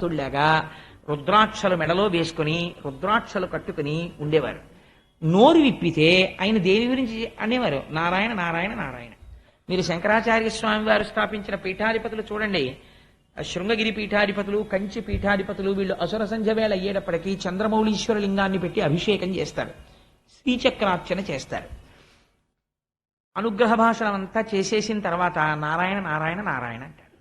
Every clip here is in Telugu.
భక్తుల్లాగా రుద్రాక్షలు మెడలో వేసుకుని రుద్రాక్షలు కట్టుకుని ఉండేవారు. నోరు విప్పితే ఆయన దేవి గురించి అనేవారు, నారాయణ నారాయణ నారాయణ. మీరు శంకరాచార్య స్వామి వారు స్థాపించిన పీఠాధిపతులు చూడండి, శృంగగిరి పీఠాధిపతులు, కంచి పీఠాధిపతులు, వీళ్ళు అసుర సంధ్య వేళ అయ్యేటప్పటికీ చంద్రమౌళీశ్వర లింగాన్ని పెట్టి అభిషేకం చేస్తారు, శ్రీచక్రార్చన చేస్తారు. అనుగ్రహ భాషణం అంతా చేసేసిన తర్వాత నారాయణ నారాయణ నారాయణ అంటారు.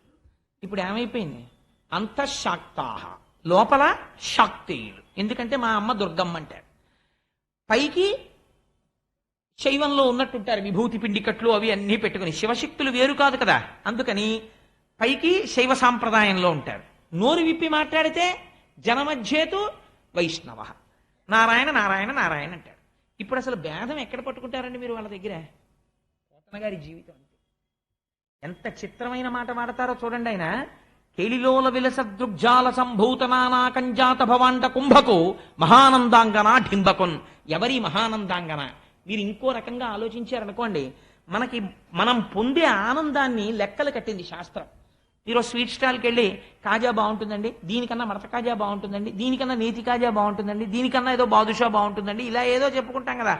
ఇప్పుడు ఏమైపోయింది? అంతఃశాక్తాహ, లోపల శాక్తేయులు. ఎందుకంటే మా అమ్మ దుర్గమ్మ అంటారు. పైకి శైవంలో ఉన్నట్టుంటారు, విభూతి పిండికట్లు అవి అన్నీ పెట్టుకుని. శివశక్తులు వేరు కాదు కదా, అందుకని పైకి శైవ సాంప్రదాయంలో ఉంటారు. నోరు విప్పి మాట్లాడితే జనమధ్యేతు వైష్ణవ, నారాయణ నారాయణ నారాయణ అంటారు. ఇప్పుడు అసలు భేదం ఎక్కడ పట్టుకుంటారండి మీరు వాళ్ళ దగ్గర? పోతన గారి జీవితం అంతే. ఎంత చిత్రమైన మాట మాడతారో చూడండి. ఆయన కేళిలోల విలస దృగ్జాల సంభూతనానా కంజాత భవాండ కుంభకు మహానందాంగన ఢింబకున్. ఎవరి మహానందాంగన? మీరు ఇంకో రకంగా ఆలోచించారనుకోండి, మనం పొందే ఆనందాన్ని లెక్కలు కట్టింది శాస్త్రం. మీరు స్వీట్ స్టాల్కి వెళ్ళి కాజా బాగుంటుందండి, దీనికన్నా మడత కాజా బాగుంటుందండి, దీనికన్నా నేతి కాజా బాగుంటుందండి, దీనికన్నా ఏదో బాదుషా బాగుంటుందండి, ఇలా ఏదో చెప్పుకుంటాం కదా.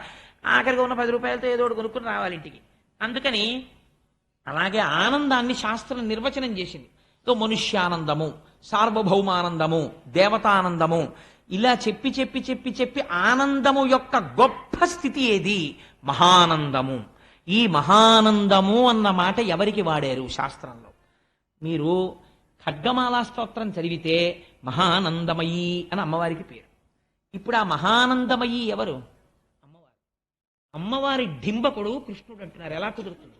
ఆఖరిగా ఉన్న 10 రూపాయలతో ఏదో ఒకటి కొనుక్కుని రావాలి ఇంటికి. అందుకని అలాగే ఆనందాన్ని శాస్త్రం నిర్వచనం చేసింది. తో మనుష్యానందము, సార్వభౌమానందము, దేవతానందము, ఇలా చెప్పి చెప్పి చెప్పి చెప్పి ఆనందము యొక్క గొప్ప స్థితి ఏది? మహానందము. ఈ మహానందము అన్న మాట ఎవరికి వాడారు శాస్త్రంలో? మీరు ఖడ్గమాలా స్తోత్రం చదివితే మహానందమయీ అని అమ్మవారికి పేరు. ఇప్పుడు ఆ మహానందమయీ ఎవరు? అమ్మవారు. అమ్మవారి డింబకుడు కృష్ణుడు అంటున్నారు. ఎలా కుదురుతుంది?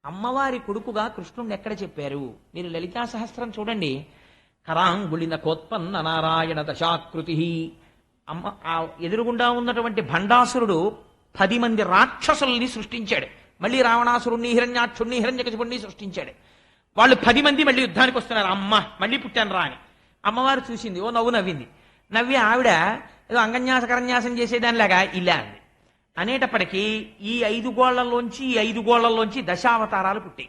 అమ్మవారి కొడుకుగా కృష్ణుడిని ఎక్కడ చెప్పారు? మీరు లలితా సహస్రం చూడండి. కరాంగుళిన కోత్పన్న నారాయణ దశాకృతి. ఆ ఎదురుగుండా ఉన్నటువంటి భండాసురుడు 10 మంది రాక్షసుల్ని సృష్టించాడు. మళ్ళీ రావణాసురుణ్ణి, హిరణ్యాక్షుణ్ణి, హిరణ్యకశిపుణ్ణి సృష్టించాడు. వాళ్ళు 10 మంది మళ్ళీ యుద్ధానికి వస్తున్నారు. అమ్మ మళ్ళీ పుట్టాను రా అని అమ్మవారు చూసింది, ఓ నవ్వు నవ్వింది. నవ్వి ఆవిడ ఏదో అంగన్యాస కరన్యాసం చేసేదానిలాగా ఇలా అంది. అనేటప్పటికీ ఈ 5 గోళ్లలోంచి 5 గోళ్లలోంచి దశావతారాలు పుట్టి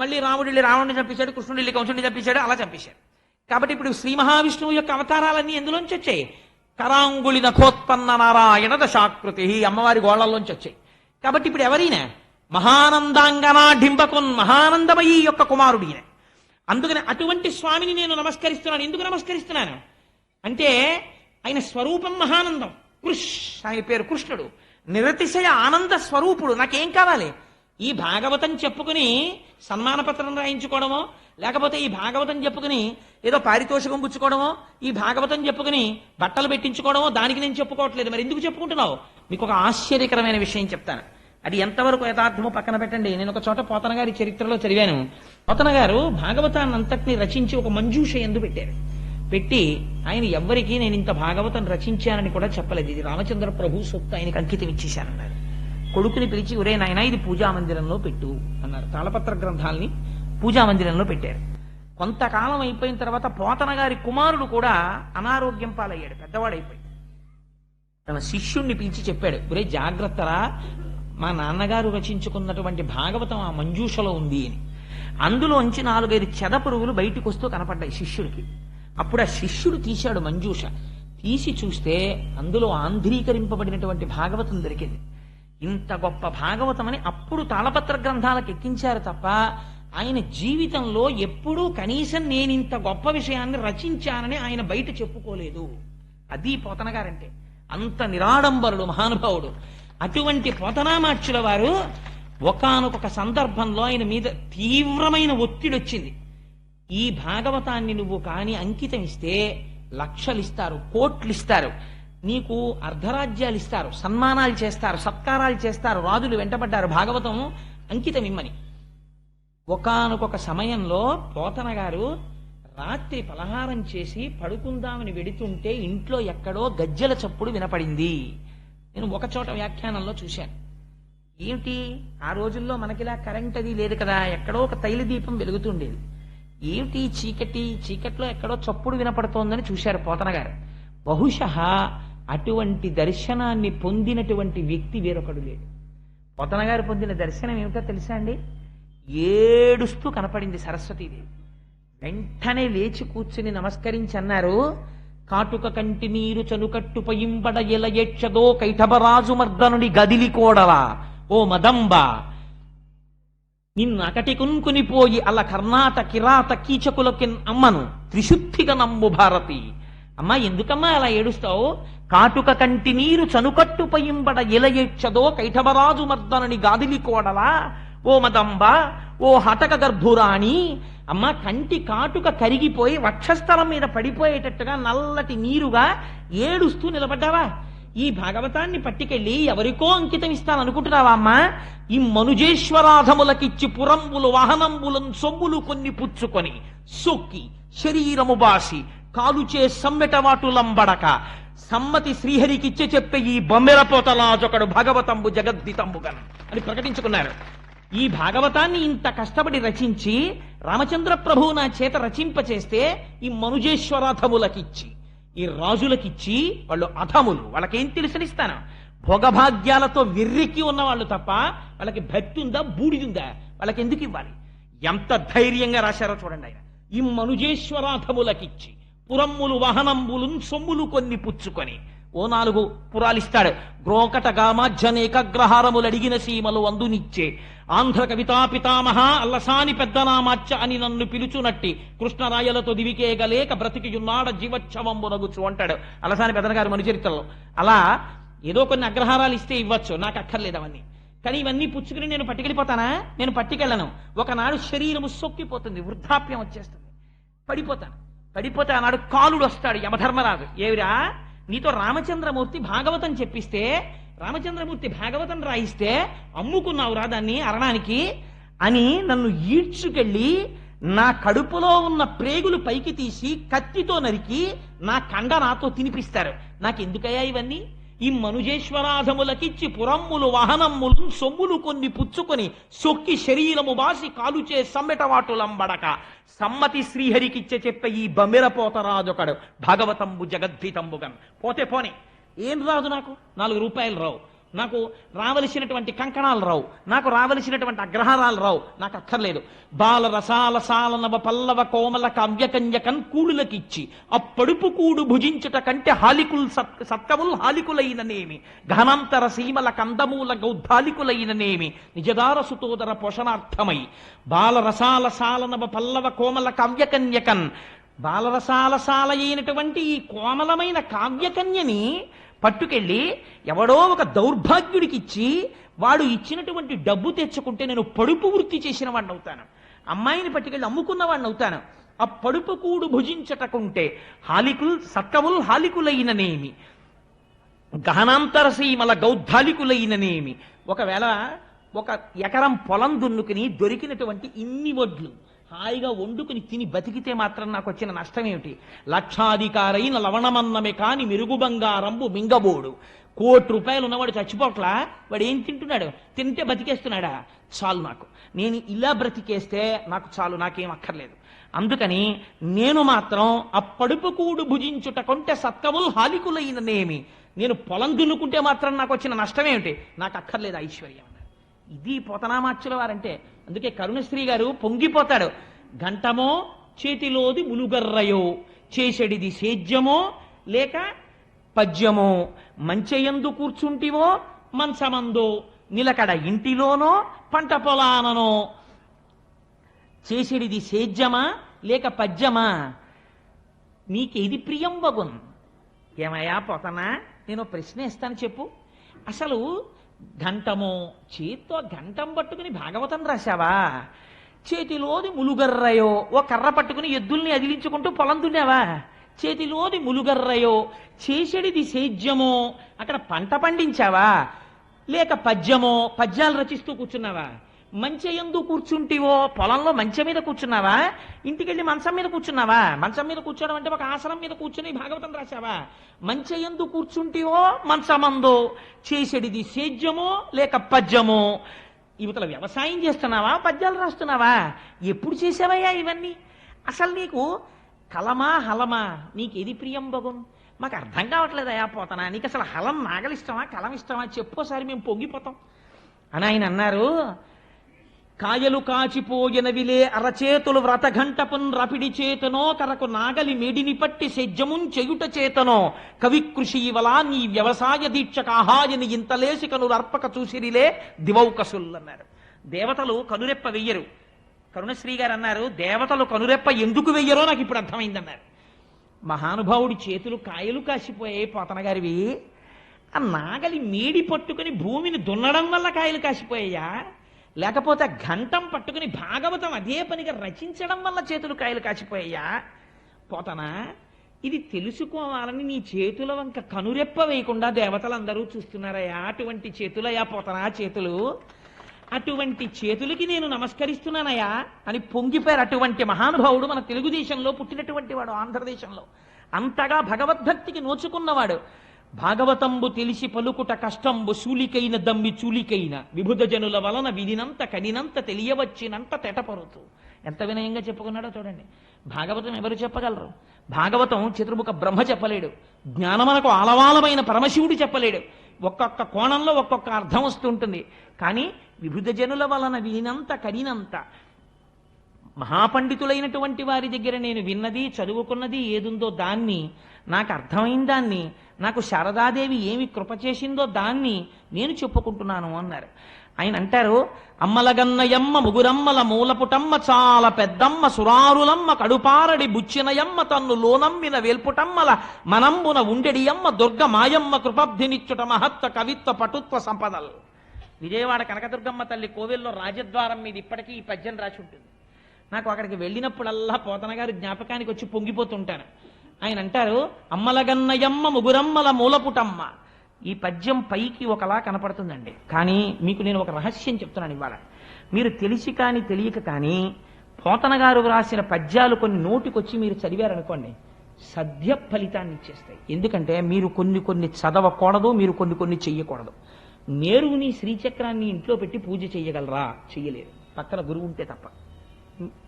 మళ్ళీ రాముడు వెళ్ళి రావణుడిని చంపేశాడు, కృష్ణుడు వెళ్ళి కంసుడిని చంపేశాడు, అలా చంపేశాడు. కాబట్టి ఇప్పుడు శ్రీ మహావిష్ణువు యొక్క అవతారాలన్నీ ఎందులోంచి వచ్చాయి? కరాంగుళి నఖోత్పన్న నారాయణ దశాకృతి, అమ్మవారి గోళ్లలోంచి వచ్చాయి. కాబట్టి ఇప్పుడు ఎవరైనా మహానందాంగనా డింబకున్, మహానందమయీ యొక్క కుమారుడు ఈయన. అందుకని అటువంటి స్వామిని నేను నమస్కరిస్తున్నాను. ఎందుకు నమస్కరిస్తున్నాను అంటే ఆయన స్వరూపం మహానందం. కృష్, ఆయన పేరు కృష్ణుడు, నిరతిశయ ఆనంద స్వరూపుడు. నాకేం కావాలి? ఈ భాగవతం చెప్పుకుని సన్మానపత్రం రాయించుకోవడమో, లేకపోతే ఈ భాగవతం చెప్పుకుని ఏదో పారితోషికం పుచ్చుకోవడమో, ఈ భాగవతం చెప్పుకుని బట్టలు పెట్టించుకోవడమో, దానికి నేను చెప్పుకోవట్లేదు. మరి ఎందుకు చెప్పుకుంటున్నావు? మీకు ఒక ఆశ్చర్యకరమైన విషయం చెప్తాను. అది ఎంతవరకు యథార్థమో పక్కన పెట్టండి. నేను ఒక చోట పోతన గారి చరిత్రలో చదివాను. పోతన గారు భాగవతాన్ని అంతటిని రచించి ఒక మంజూష ఎందు పెట్టారు. పెట్టి ఆయన ఎవ్వరికీ నేను ఇంత భాగవతం రచించానని కూడా చెప్పలేదు. ఇది రామచంద్ర ప్రభు సొత్తు, ఆయనకి అంకితం ఇచ్చేశానన్నారు. కొడుకుని పిలిచి, ఒరే నాయన ఇది పూజామందిరంలో పెట్టు అన్నారు. తాళపత్ర గ్రంథాలని పూజామందిరంలో పెట్టారు. కొంతకాలం అయిపోయిన తర్వాత పోతన గారి కుమారుడు కూడా అనారోగ్యం పాలయ్యాడు, పెద్దవాడైపోయి. తన శిష్యుణ్ణి పిలిచి చెప్పాడు, ఒరే జాగ్రత్తరా, మా నాన్నగారు రచించుకున్నటువంటి భాగవతం ఆ మంజూషలో ఉంది అని. అందులోంచి 4-5 చెదపురుగులు బయటికి వస్తూ కనపడ్డాయి శిష్యుడికి. అప్పుడు ఆ శిష్యుడు తీశాడు మంజూష. తీసి చూస్తే అందులో ఆంధ్రీకరింపబడినటువంటి భాగవతం దొరికింది. ఇంత గొప్ప భాగవతం అని అప్పుడు తాళపత్ర గ్రంథాలకు ఎక్కించారు తప్ప ఆయన జీవితంలో ఎప్పుడూ కనీసం నేను ఇంత గొప్ప విషయాన్ని రచించానని ఆయన బయట చెప్పుకోలేదు. అది పోతన గారంటే. అంత నిరాడంబరుడు మహానుభావుడు. అటువంటి పోతనామాచ్యుల వారు ఒకానొక సందర్భంలో ఆయన మీద తీవ్రమైన ఒత్తిడి వచ్చింది. ఈ భాగవతాన్ని నువ్వు కాని అంకితం ఇస్తే లక్షలు ఇస్తారు, కోట్లు ఇస్తారు, నీకు అర్ధరాజ్యాలు ఇస్తారు, సన్మానాలు చేస్తారు, సత్కారాలు చేస్తారు, రాజులు వెంటబడ్డారు భాగవతం అంకితం ఇమ్మని. ఒకానొక సమయంలో పోతన గారు రాత్రి పలహారం చేసి పడుకుందామని వెడుతుంటే ఇంట్లో ఎక్కడో గజ్జెల చప్పుడు వినపడింది. నేను ఒక చోట వ్యాఖ్యానంలో చూశాను. ఏమిటి, ఆ రోజుల్లో మనకిలా కరెంట్ అది లేదు కదా, ఎక్కడో ఒక తైల దీపం వెలుగుతుండేది. ఏమిటి చీకట్లో ఎక్కడో చప్పుడు వినపడుతోందని చూశారు పోతన గారు. బహుశః అటువంటి దర్శనాన్ని పొందినటువంటి వ్యక్తి వేరొకడు లేడు. పోతన గారు పొందిన దర్శనం ఏమిటో తెలుసా అండి? ఏడుస్తూ కనపడింది సరస్వతీదేవి. వెంటనే లేచి కూర్చుని నమస్కరించి అన్నారు, కాటుక కంటి నీరు చనుకట్టు పయింబడ ఎలయక్షదో కైఠబరాజు మర్దనుడి గదిలి కోడలా ఓ మదంబ, నిన్నకటి కున్కునిపోయి అల్ల కర్ణాట కిరాత కీచకులకి అమ్మను త్రిశుద్ధిగా నమ్ము భారతి. అమ్మా ఎందుకమ్మా అలా ఏడుస్తావు? కాటుక కంటి నీరు చనుకట్టు పయింబడ ఎలయక్షదో కైఠబరాజు మర్దనుని గాదిలి కోడలా ఓ మదంబ, ఓ హటక గర్భురాణి. అమ్మ కంటి కాటుక కరిగిపోయి వక్షస్థలం మీద పడిపోయేటట్టుగా నల్లటి నీరుగా ఏడుస్తూ నిలబడ్డావా? ఈ భాగవతాన్ని పట్టుకెళ్ళి ఎవరికో అంకితం ఇస్తాననుకుంటున్నావా అమ్మా? ఈ మనుజేశ్వరాధములకిచ్చి పురంబులు వాహనంబులను సొమ్ములు కొన్ని పుచ్చుకొని సొక్కి శరీరము బాసి కాలుచే సమ్మెటవాటులంబడక సమ్మతి శ్రీహరికిచ్చే చెప్పే ఈ బొమ్మెరపోతలాజొకడు భాగవతంబు జగద్దితంబుగన్ అని ప్రకటించుకున్నారు. ఈ భాగవతాన్ని ఇంత కష్టపడి రచించి రామచంద్ర ప్రభువు నా చేత రచింపచేస్తే ఈ మనుజేశ్వరాధములకిచ్చి ఈ రాజులకిచ్చి వాళ్ళు అధములు, వాళ్ళకేం తెలుసనిస్తాను? భోగభాగ్యాలతో విర్రికి ఉన్నవాళ్ళు తప్ప వాళ్ళకి భక్తి ఉందా, బూడిదుందా? వాళ్ళకి ఎందుకు ఇవ్వాలి? ఎంత ధైర్యంగా రాశారో చూడండి ఆయన. ఈ మనుజేశ్వరాధములకిచ్చి పురమ్ములు వాహనంబులు సొమ్ములు కొన్ని పుచ్చుకొని ఓ 4 పురాలిస్తాడు. గ్రోకట గామాధ్యనేకగ్రహారములు అడిగిన సీమలు అందునిచ్చే ఆంధ్ర కవితా పితామహ అల్లసాని పెద్దనామాచ్చ అని నన్ను పిలుచునట్టి కృష్ణరాయలతో దివికేగలేక బ్రతికియున్నాడ జీవచ్ఛవంబునగుచు అంటాడు అల్లసాని పెద్దన గారు మనుచరిత్రలో. అలా ఏదో కొన్ని అగ్రహారాలు ఇస్తే ఇవ్వచ్చు, నాకు అక్కర్లేదు అవన్నీ. కానీ ఇవన్నీ పుచ్చుకుని నేను పట్టుకెళ్ళిపోతానా? నేను పట్టుకెళ్ళను. ఒకనాడు శరీరము సొక్కిపోతుంది, వృద్ధాప్యం వచ్చేస్తుంది, పడిపోతే ఆనాడు కాలుడు వస్తాడు యమధర్మరాజు. ఏవిరా నీతో రామచంద్రమూర్తి భాగవతం చెప్పిస్తే, రామచంద్రమూర్తి భాగవతం రాయిస్తే అమ్ముకున్నావురా దాన్ని అరణానికి అని నన్ను ఈడ్చుకెళ్ళి నా కడుపులో ఉన్న ప్రేగులు పైకి తీసి కత్తితో నరికి నా కండ నాతో తినిపిస్తారు. నాకెందుకయ్యా ఇవన్నీ? ఈ మనుజేశ్వరాధములకిచ్చి పురమ్ములు వాహనమ్ములు సొమ్ములు కొన్ని పుచ్చుకొని సొక్కి శరీరము బాసి కాలుచే సమ్మెటవాటులంబడక సమ్మతి శ్రీహరికిచ్చే చెప్పే ఈ బమ్మెరపోతరాజొకడు భాగవతంబు జగద్భీతంబుగన్. పోతే పోని ఏం రాదు, నాకు 4 రూపాయలు రావు, నాకు రావలసినటువంటి కంకణాలు రావు, నాకు రావలసినటువంటి అగ్రహారాలు రావు, నాకు అక్కర్లేదు. బాల రసాల సాల నవ పల్లవ కోమల కావ్యకన్యకన్ కూడులకిచ్చి అప్పడుపు కూడు భుజించుట కంటే హాలికుల్ సత్కముల్ హాలికులైననేమి ఘనాంతర సీమల కందమూల గౌద్ధాలికులైననేమి నిజదార సుతోదర పోషణార్థమై బాలరసాల సాల నవ పల్లవ కోమల కావ్యకన్యకన్ బాలరసాల సాల అయినటువంటి ఈ కోమలమైన కావ్యకన్యని పట్టుకెళ్ళి ఎవడో ఒక దౌర్భాగ్యుడికి ఇచ్చి వాడు ఇచ్చినటువంటి డబ్బు తెచ్చుకుంటే నేను పడుపు వృత్తి చేసిన వాడిని అవుతాను, అమ్మాయిని పట్టుకెళ్ళి అమ్ముకున్న వాడిని అవుతాను. ఆ పడుపు కూడు భుజించటకుంటే హాలికుల్ సత్కముల్ హాలికులైననేమి గహనాంతర సీమల గౌద్ధాలికులైననేమి. ఒకవేళ 1 ఎకరం పొలం దున్నుకుని దొరికినటువంటి ఇన్ని వడ్లు హాయిగా వండుకుని తిని బతికితే మాత్రం నాకు వచ్చిన నష్టం ఏమిటి? లక్షాధికారైన లవణమన్నమే కాని మెరుగు బంగారంబు మింగబోడు. 1 కోటి రూపాయలు ఉన్నవాడు చచ్చిపోట్లా, వాడు ఏం తింటున్నాడు? తింటే బతికేస్తున్నాడా? చాలు, నాకు నేను ఇలా బ్రతికేస్తే నాకు చాలు, నాకేం అక్కర్లేదు. అందుకని నేను మాత్రం ఆ పడుపు కూడు భుజించుట కొంటే సత్కముల్ హాలికులైననేమి, నేను పొలం దున్నుకుంటే మాత్రం నాకు వచ్చిన నష్టం ఏమిటి? నాకు అక్కర్లేదు ఐశ్వర్యం. ఇది పోతనామాచ్యుల వారంటే. అందుకే కరుణశ్రీ గారు పొంగిపోతాడు. గంటమో చేతిలోది ములుగర్రయో చేసెడిది సేద్యమో లేక పద్యమో మంచెయందు కూర్చుంటివో మంచమందో నిలకడ ఇంటిలోనో పంట పొలాననో చేసెడిది సేద్యమా లేక పద్యమా, నీకేది ప్రియం వగున్? ఏమయ్యా పోతనా, నేను ప్రశ్న ఇస్తాను చెప్పు. అసలు గంటమో చేత్తో గంటం పట్టుకుని భాగవతం రాశావా? చేతిలోది ములుగర్రయో ఓ కర్ర పట్టుకుని ఎద్దుల్ని అదిలించుకుంటూ పొలం దున్నావా? చేతిలోది ములుగర్రయో చేసెడిది సేద్యమో అక్కడ పంట పండించావా? లేక పద్యమో పద్యాలు రచిస్తూ కూర్చున్నావా? మంచెయందు కూర్చుంటివో పొలంలో మంచం మీద కూర్చున్నావా? ఇంటికెళ్ళి మంచం మీద కూర్చున్నావా? మంచం మీద కూర్చోవడం అంటే ఒక ఆసనం మీద కూర్చుని భాగవతం రాశావా? మంచెయందు కూర్చుంటివో మంచమందో చేసెడిది సేద్యమో లేక పద్యమో. యువతల వ్యవసాయం చేస్తున్నావా, పద్యాలు రాస్తున్నావా? ఎప్పుడు చేసావయ్యా ఇవన్నీ? అసలు నీకు కలమా హలమా, నీకేది ప్రియం బగున్? మాకు అర్థం కావట్లేదయా పోతనా, నీకు అసలు హలం నాగలిష్టమా కలం ఇష్టమా చెప్పోసారి మేము పొంగిపోతాం అని ఆయన అన్నారు. కాయలు కాచిపోయినవిలే అరచేతులు వ్రతఘంటపున్ రపిడి చేతనో కరకు నాగలి మేడిని పట్టి సెజ్జమున్ చెయుట చేతనో కవికృషీవలా నీ వ్యవసాయ దీక్షకాహాయని ఇంతలేసి కనులు అర్పక చూసిరిలే దివౌకసుల్లన్నారు. దేవతలు కనురెప్ప వెయ్యరు. కరుణశ్రీ గారు అన్నారు, దేవతలు కనురెప్ప ఎందుకు వెయ్యరో నాకు ఇప్పుడు అర్థమైందన్నారు. మహానుభావుడి చేతులు కాయలు కాసిపోయాయి పోతన గారివి. ఆ నాగలి మేడి పట్టుకుని భూమిని దున్నడం వల్ల కాయలు కాసిపోయాయా, లేకపోతే ఘంటం పట్టుకుని భాగవతం అదే పనిగా రచించడం వల్ల చేతులు కాయలు కాసిపోయాయా? పోతనా, ఇది తెలుసుకోవాలని నీ చేతుల వంక కనురెప్ప వేయకుండా దేవతలందరూ చూస్తున్నారయ్యా. అటువంటి చేతులయ్యా పోతనా చేతులు. అటువంటి చేతులకి నేను నమస్కరిస్తున్నానయ్యా అని పొంగిపోయారు. అటువంటి మహానుభావుడు మన తెలుగుదేశంలో పుట్టినటువంటి వాడు, ఆంధ్రదేశంలో అంతగా భగవద్భక్తికి నోచుకున్నవాడు. భాగవతంబు తెలిసి పలుకుట కష్టంబు శూలికైన దమ్మి చూలికైన విభుధ జనుల వలన వినినంత కనినంత తెలియవచ్చినంత తెటపరుతూ. ఎంత వినయంగా చెప్పుకున్నాడో చూడండి. భాగవతం ఎవరు చెప్పగలరు? భాగవతం చతుర్ముఖ బ్రహ్మ చెప్పలేడు. జ్ఞానమనకు ఆలవాలమైన పరమశివుడు చెప్పలేడు. ఒక్కొక్క కోణంలో ఒక్కొక్క అర్థం వస్తుంటుంది. కానీ విభుధ జనుల వలన వినినంత కనినంత, మహాపండితులైనటువంటి వారి దగ్గర నేను విన్నది చదువుకున్నది ఏదుందో దాన్ని, నాకు అర్థమైన దాన్ని, నాకు శారదాదేవి ఏమి కృప చేసిందో దాన్ని నేను చెప్పుకుంటున్నాను అన్నారు. ఆయన అంటారు, అమ్మలగన్నయమ్మ ముగురమ్మల మూలపుటమ్మ చాలా పెద్దమ్మ సురారులమ్మ కడుపారడి బుచ్చినయమ్మ తన్ను లోనమ్మిన వేల్పుటమ్మల మనంబున ఉండెడియమ్మ దుర్గ మాయమ్మ కృపబ్ధినిచ్చుట మహత్వ కవిత్వ పటుత్వ సంపదల్. విజయవాడ కనకదుర్గమ్మ తల్లి కోవెల్లో రాజద్వారం మీద ఇప్పటికీ ఈ పద్యం రాసి ఉంటుంది. నాకు అక్కడికి వెళ్ళినప్పుడల్లా పోతన గారు జ్ఞాపకానికి వచ్చి పొంగిపోతుంటాను. ఆయన అంటారు, అమ్మలగన్నయమ్మ ముగురమ్మల మూలపుటమ్మ. ఈ పద్యం పైకి ఒకలా కనపడుతుందండి, కానీ మీకు నేను ఒక రహస్యం చెప్తున్నాను ఇవాళ. మీరు తెలిసి కానీ తెలియక కానీ పోతన గారు రాసిన పద్యాలు కొన్ని నోటికొచ్చి మీరు చదివారనుకోండి, సద్య ఫలితాన్ని ఇచ్చేస్తాయి. ఎందుకంటే మీరు కొన్ని చదవకూడదు, మీరు కొన్ని చెయ్యకూడదు. నేరుని శ్రీచక్రాన్ని ఇంట్లో పెట్టి పూజ చెయ్యగలరా? చెయ్యలేరు, పక్కన గురువు ఉంటే తప్ప.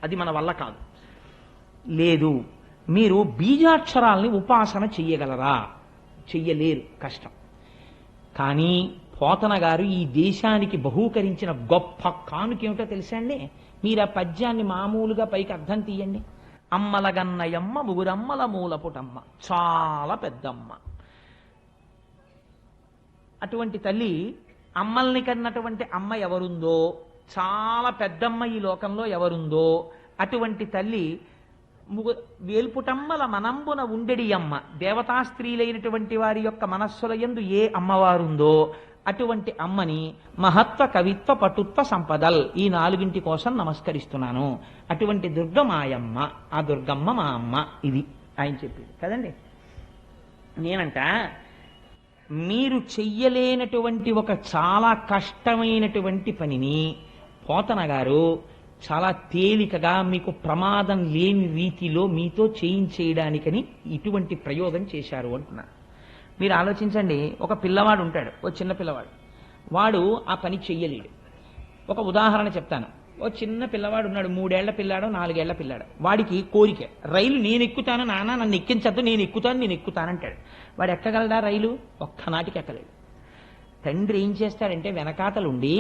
అది మన వల్ల కాదు. లేదు, మీరు బీజాక్షరాల్ని ఉపాసన చెయ్యగలరా? చెయ్యలేరు, కష్టం. కానీ పోతన గారు ఈ దేశానికి బహూకరించిన గొప్ప కానుకేమిటో తెలుసా అండి? మీరు ఆ పద్యాన్ని మామూలుగా పైకి అర్థం తీయండి. అమ్మలగన్నయమ్మ ముగురమ్మల మూలపుటమ్మ చాలా పెద్దమ్మ. అటువంటి తల్లి, అమ్మల్ని కన్నటువంటి అమ్మ ఎవరుందో, చాలా పెద్దమ్మ ఈ లోకంలో ఎవరుందో అటువంటి తల్లి వేల్పుటమ్మల మనంబున ఉండెడి అమ్మ. దేవతా స్త్రీలైనటువంటి వారి యొక్క మనస్సుల యందు ఏ అమ్మవారుందో అటువంటి అమ్మని మహత్వ కవిత్వ పటుత్వ సంపదల్, ఈ నాలుగింటి కోసం నమస్కరిస్తున్నాను. అటువంటి దుర్గ మాయమ్మ, ఆ దుర్గమ్మ మా అమ్మ. ఇది ఆయన చెప్పింది కదండి. నేనంట, మీరు చెయ్యలేనటువంటి ఒక చాలా కష్టమైనటువంటి పనిని పోతన గారు చాలా తేలికగా మీకు ప్రమాదం లేని రీతిలో మీతో చేయించేయడానికని ఇటువంటి ప్రయోగం చేశారు అంటున్నా. మీరు ఆలోచించండి, ఒక పిల్లవాడు ఉంటాడు, ఓ చిన్న పిల్లవాడు, వాడు ఆ పని చెయ్యలేడు. ఒక ఉదాహరణ చెప్తాను. ఓ చిన్న పిల్లవాడు ఉన్నాడు, 3 ఏళ్ల పిల్లాడో 4 ఏళ్ల పిల్లాడు. వాడికి కోరిక, రైలు నేను ఎక్కుతాను నాన్న, నన్ను ఎక్కించద్దు, నేను ఎక్కుతానంటాడు. వాడు ఎక్కగలడా రైలు? ఒక్కనాటికి ఎక్కలేడు. తండ్రి ఏం చేస్తాడంటే వెనకాతలుండి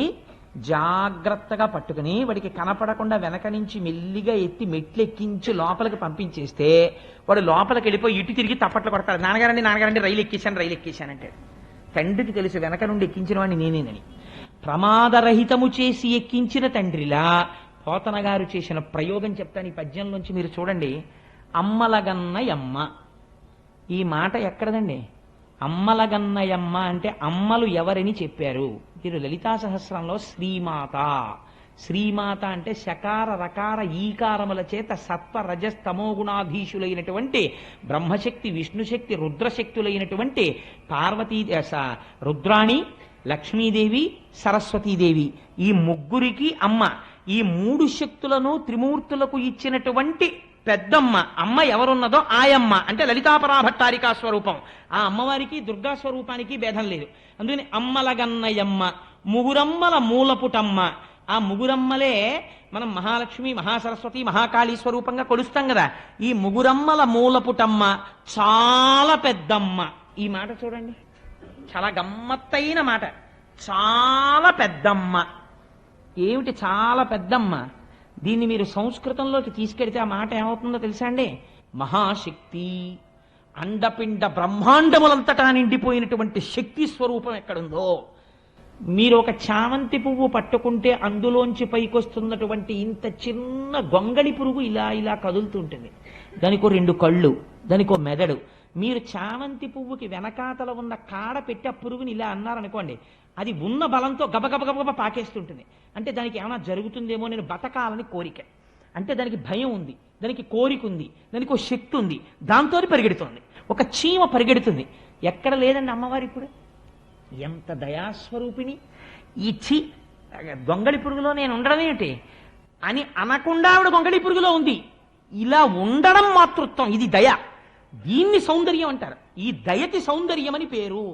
జాగ్రత్తగా పట్టుకుని వాడికి కనపడకుండా వెనక నుంచి మెల్లిగా ఎత్తి మెట్లు ఎక్కించి లోపలికి పంపించేస్తే వాడు లోపలికి వెళ్ళిపోయి ఇటు తిరిగి తప్పట్లు కొడతాడు. నాన్నగారండి రైలు ఎక్కేశానంటాడు. తండ్రికి తెలుసు వెనక నుండి ఎక్కించిన వాడిని నేనేనని. ప్రమాదరహితము చేసి ఎక్కించిన తండ్రిలా పోతన గారు చేసిన ప్రయోగం చెప్తాను ఈ పద్యంలోంచి. మీరు చూడండి, అమ్మలగన్నయమ్మ. ఈ మాట ఎక్కడదండి? అమ్మలగన్నయమ్మ అంటే అమ్మలు ఎవరని చెప్పారు. మీరు లలితా సహస్రంలో శ్రీమాత అంటే శకార రకార ఈకారముల చేత సత్వ రజస్తమో గుణాధీశులైనటువంటి బ్రహ్మశక్తి, విష్ణుశక్తి, రుద్రశక్తులైనటువంటి పార్వతీ, రుద్రాణి, లక్ష్మీదేవి, సరస్వతీదేవి, ఈ ముగ్గురికి అమ్మ. ఈ 3 శక్తులను త్రిమూర్తులకు ఇచ్చినటువంటి పెద్దమ్మ అమ్మ ఎవరున్నదో ఆయమ్మ అంటే లలితాపరాభట్టారికా స్వరూపం. ఆ అమ్మవారికి దుర్గా స్వరూపానికి భేదం లేదు. అందుకని అమ్మలగన్నయమ్మ, ముగురమ్మల మూలపుటమ్మ. ఆ ముగురమ్మలే మనం మహాలక్ష్మి, మహాసరస్వతి, మహాకాళీ స్వరూపంగా కొలుస్తాం కదా. ఈ ముగురమ్మల మూలపుటమ్మ చాలా పెద్దమ్మ. ఈ మాట చూడండి, చాలా గమ్మత్తైన మాట. చాలా పెద్దమ్మ. ఏమిటి చాలా పెద్దమ్మ. దీన్ని మీరు సంస్కృతంలోకి తీసుకెడితే ఆ మాట ఏమవుతుందో తెలుసా అండి? మహాశక్తి, అండపిండ బ్రహ్మాండములంతటా నిండిపోయినటువంటి శక్తి స్వరూపం ఎక్కడుందో, మీరు ఒక చామంతి పువ్వు పట్టుకుంటే అందులోంచి పైకొస్తున్నటువంటి ఇంత చిన్న గొంగళి పురుగు ఇలా ఇలా కదులుతుంటుంది. దానికో 2 కళ్ళు, దానికో మెదడు. మీరు చామంతి పువ్వుకి వెనకాతల ఉన్న కాడ పెట్టి ఆ పురుగుని ఇలా అన్నారనుకోండి, అది ఉన్న బలంతో గబగబగబ పాకేస్తుంటుంది. అంటే దానికి ఏమైనా జరుగుతుందేమో, నేను బతకాలని కోరిక. అంటే దానికి భయం ఉంది, దానికి కోరిక ఉంది, దానికి ఒక శక్తి ఉంది, దాంతో పరిగెడుతుంది. ఒక చీమ పరిగెడుతుంది. ఎక్కడ లేదండి అమ్మవారి ఇప్పుడు? ఎంత దయాస్వరూపిణి! ఈ ఛీ గొంగళి పురుగులో నేను ఉండడం ఏమిటి అని అనకుండా ఆవిడ గొంగళి పురుగులో ఉంది. ఇలా ఉండడం మాతృత్వం, ఇది దయ. దీన్ని సౌందర్యం అంటారు. ఈ దయకి సౌందర్యం అని పేరు.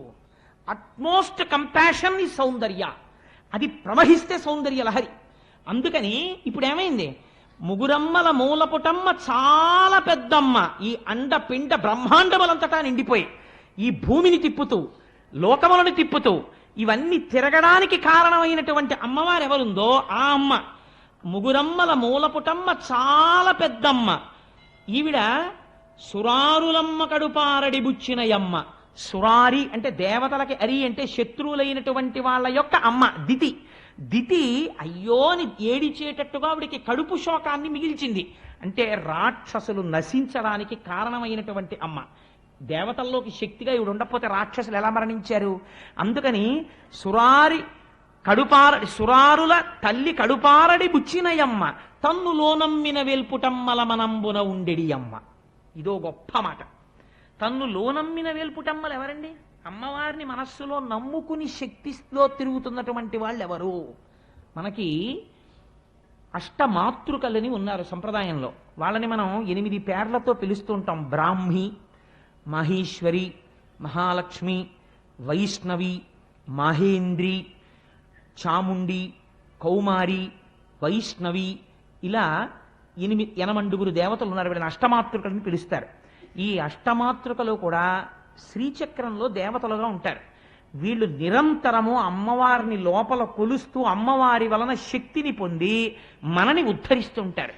అట్మోస్ట్ కంపాషన్ ఈ సౌందర్య. అది ప్రవహిస్తే సౌందర్య లహరి. అందుకని ఇప్పుడు ఏమైంది? ముగురమ్మల మూలపుటమ్మ చాలా పెద్దమ్మ. ఈ అండపిండ బ్రహ్మాండములంతటా నిండిపోయి ఈ భూమిని తిప్పుతూ, లోకములను తిప్పుతూ, ఇవన్నీ తిరగడానికి కారణమైనటువంటి అమ్మవారు ఎవరుందో ఆ అమ్మ ముగురమ్మల మూలపుటమ్మ చాలా పెద్దమ్మ. ఈవిడ సురారులమ్మ కడుపారడి బుచ్చినయమ్మ. సురారి అంటే దేవతలకి, అరి అంటే శత్రువులైనటువంటి వాళ్ళ యొక్క అమ్మ. దితి, దితి అయ్యోని ఏడిచేటట్టుగా ఆవిడికి కడుపు శోకాన్ని మిగిల్చింది. అంటే రాక్షసులు నశించడానికి కారణమైనటువంటి అమ్మ. దేవతల్లోకి శక్తిగా ఇవిడు ఉండకపోతే రాక్షసులు ఎలా మరణించారు? అందుకని సురారుల తల్లి కడుపారడి బుచ్చినయమ్మ, తన్ను లోనమ్మిన వేల్పుటమ్మల మనంబున ఉండెడి అమ్మ. ఇదో గొప్ప మాట. తన్ను లోనమ్మిన వేల్పుటమ్మలు ఎవరండి? అమ్మవారిని మనస్సులో నమ్ముకుని శక్తిలో తిరుగుతున్నటువంటి వాళ్ళు ఎవరు? మనకి అష్టమాతృకలని ఉన్నారు సంప్రదాయంలో. వాళ్ళని మనం 8 పేర్లతో పిలుస్తూ ఉంటాం. బ్రాహ్మి, మహేశ్వరి, మహాలక్ష్మి, వైష్ణవి, మహేంద్రి, చాముండి, కౌమారి, వైష్ణవి, ఇలా 8 దేవతలు ఉన్నారు. వీళ్ళని అష్టమాతృకలని పిలుస్తారు. ఈ అష్టమాతృకలు కూడా శ్రీచక్రంలో దేవతలుగా ఉంటారు. వీళ్ళు నిరంతరము అమ్మవారిని లోపల కొలుస్తూ అమ్మవారి వలన శక్తిని పొంది మనని ఉద్ధరిస్తుంటారు.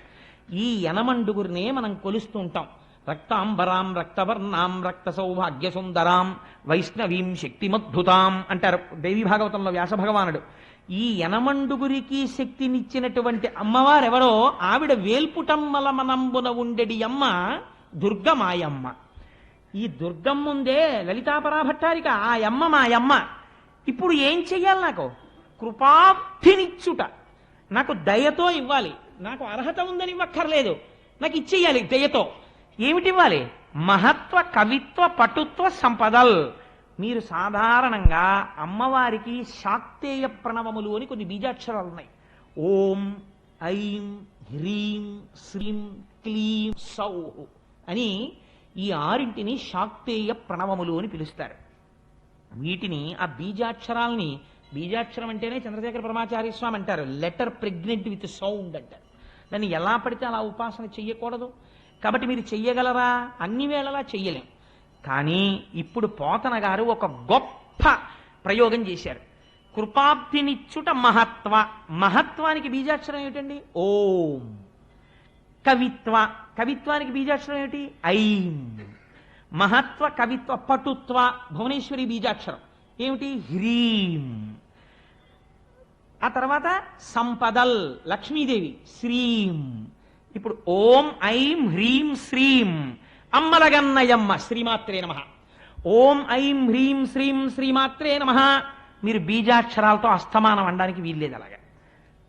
ఈ 8 మనం కొలుస్తూ ఉంటాం. రక్తాంబరాం రక్తవర్ణాం రక్త సౌభాగ్య సుందరాం వైష్ణవీం శక్తిమద్భుతాం అంటారు దేవి భాగవతంలో వ్యాస భగవానుడు. ఈ 8 శక్తినిచ్చినటువంటి అమ్మవారెవరో ఆవిడ వేల్పుటమ్మల మనంబున ఉండెడి అమ్మ దుర్గమాయమ్మ. ఈ దుర్గమ్ముందే లలితాపరాభట్టారిక, ఆ యమ్మ మా యమ్మ. ఇప్పుడు ఏం చెయ్యాలి? నాకు కృపాబ్ధినిచ్చుట, నాకు దయతో ఇవ్వాలి. నాకు అర్హత ఉందని ఇవ్వక్కర్లేదు, నాకు ఇచ్చేయాలి దయతో. ఏమిటివ్వాలి? మహత్వ, కవిత్వ, పటుత్వ సంపదల్. మీరు సాధారణంగా అమ్మవారికి శాక్తేయ ప్రణవములు అని కొన్ని బీజాక్షరాలు ఉన్నాయి. ఓం, ఐం, హ్రీం, శ్రీం, క్లీం, సౌః అని ఈ 6 శాక్తేయ ప్రణవములు అని పిలుస్తారు. వీటిని, ఆ బీజాక్షరాల్ని, బీజాక్షరం అంటేనే చంద్రశేఖర పరమాచార్య స్వామి అంటారు లెటర్ ప్రెగ్నెంట్ విత్ సౌండ్ అంటారు. దాన్ని ఎలా పడితే అలా ఉపాసన చెయ్యకూడదు. కాబట్టి మీరు చెయ్యగలరా? అన్ని వేళలా చెయ్యలేం. కానీ ఇప్పుడు పోతన గారు ఒక గొప్ప ప్రయోగం చేశారు. కృపాబ్ధినిచ్చుట మహత్వ. మహత్వానికి బీజాక్షరం ఏమిటండి? ఓం. కవిత్వ, కవిత్వానికి బీజాక్షరం ఏమిటి? ఐం. మహత్వ, కవిత్వ, పటుత్వ, భువనేశ్వరి బీజాక్షరం ఏమిటి? హ్రీం. ఆ తర్వాత సంపదల్, లక్ష్మీదేవి, శ్రీం. ఇప్పుడు ఓం, ఐం, హ్రీం, శ్రీం. అమ్మలగన్నయమ్మ, శ్రీమాత్రే నమః. ఓం, ఐం, హ్రీం, శ్రీం, శ్రీమాత్రే నమః. మీరు బీజాక్షరాలతో అస్తమానం అనడానికి వీల్లేదు. అలాగా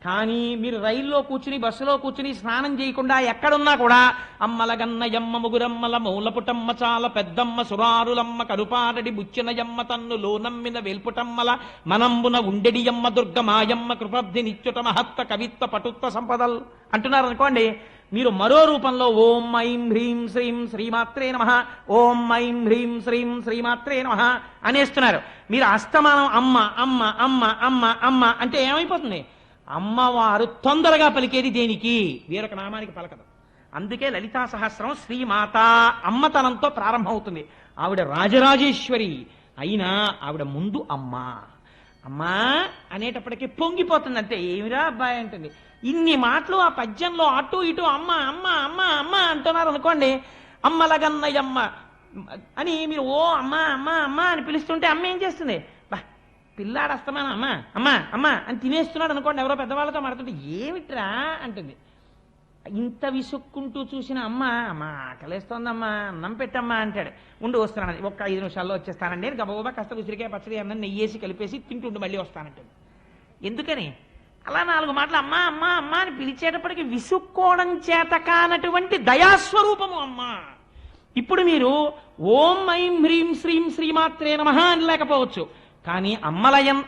కానీ మీరు రైల్లో కూర్చుని, బస్సులో కూర్చుని, స్నానం చేయకుండా ఎక్కడున్నా కూడా అమ్మలగన్నయమ్మ ముగురమ్మల మూలపుటమ్మ చాలా పెద్దమ్మ సురారులమ్మ కరుపారడి బుచ్చినయమ్మ తన్ను లోనమ్మిన వేల్పుటమ్మల మనంబున ఉండెడియమ్మ దుర్గమాయమ్మ కృపబ్ధి నిత్యుట మహత్వ కవిత్వ పటుత్వ సంపదల్ అంటున్నారు అనుకోండి. మీరు మరో రూపంలో ఓం, ఐం, హ్రీం, శ్రీం, శ్రీమాత్రే నమః, ఓం, ఐం, హ్రీం, శ్రీం, శ్రీమాత్రే నమః అనేస్తున్నారు. మీరు అస్తమానం అమ్మ అమ్మ అమ్మ అమ్మ అమ్మ అంటే ఏమైపోతుంది? అమ్మవారు తొందరగా పలికేది దేనికి? వేరొక నామానికి పలకదు. అందుకే లలితా సహస్రం శ్రీమాత అమ్మతనంతో ప్రారంభమవుతుంది. ఆవిడ రాజరాజేశ్వరి అయినా ఆవిడ ముందు అమ్మ. అమ్మా అనేటప్పటికీ పొంగిపోతుంది అంతే. ఏమిరా అబ్బాయి అంటుంది. ఇన్ని మాటలు ఆ పద్యంలో అటు ఇటు అమ్మ అమ్మ అమ్మ అమ్మ అంటున్నారు అనుకోండి, అమ్మలగన్నయమ్మ అని మీరు ఓ అమ్మ అమ్మ అమ్మ అని పిలుస్తుంటే అమ్మ ఏం చేస్తుంది? బా పిల్లాడు అస్తమానం అమ్మ అమ్మ అమ్మ అని తినేస్తున్నాడు అనుకోండి, ఎవరో పెద్దవాళ్ళతో మాడుతుంటే ఏమిట్రా అంటుంది. ఇంత విసుక్కుంటూ చూసిన అమ్మ అమ్మ ఆకలేస్తోందమ్మా అన్నం పెట్టమ్మా అంటాడు. ఉండి వస్తున్నాను, ఒక్క 5 నిమిషాల్లో వచ్చేస్తానండి. నేను గబగబా కాస్త ఉసిరికాయ పచ్చడి అన్నం నెయ్యేసి కలిపేసి తింటుండి మళ్ళీ వస్తానంటుంది. ఎందుకని? అలా 4 మాటలు అమ్మ అమ్మ అమ్మ అని పిలిచేటప్పటికి విసుక్కోవడం చేత కానటువంటి దయాస్వరూపము అమ్మ. ఇప్పుడు మీరు ఓం ఐం హ్రీం శ్రీం శ్రీమాత్రే నమః అని లేకపోవచ్చు, కానీ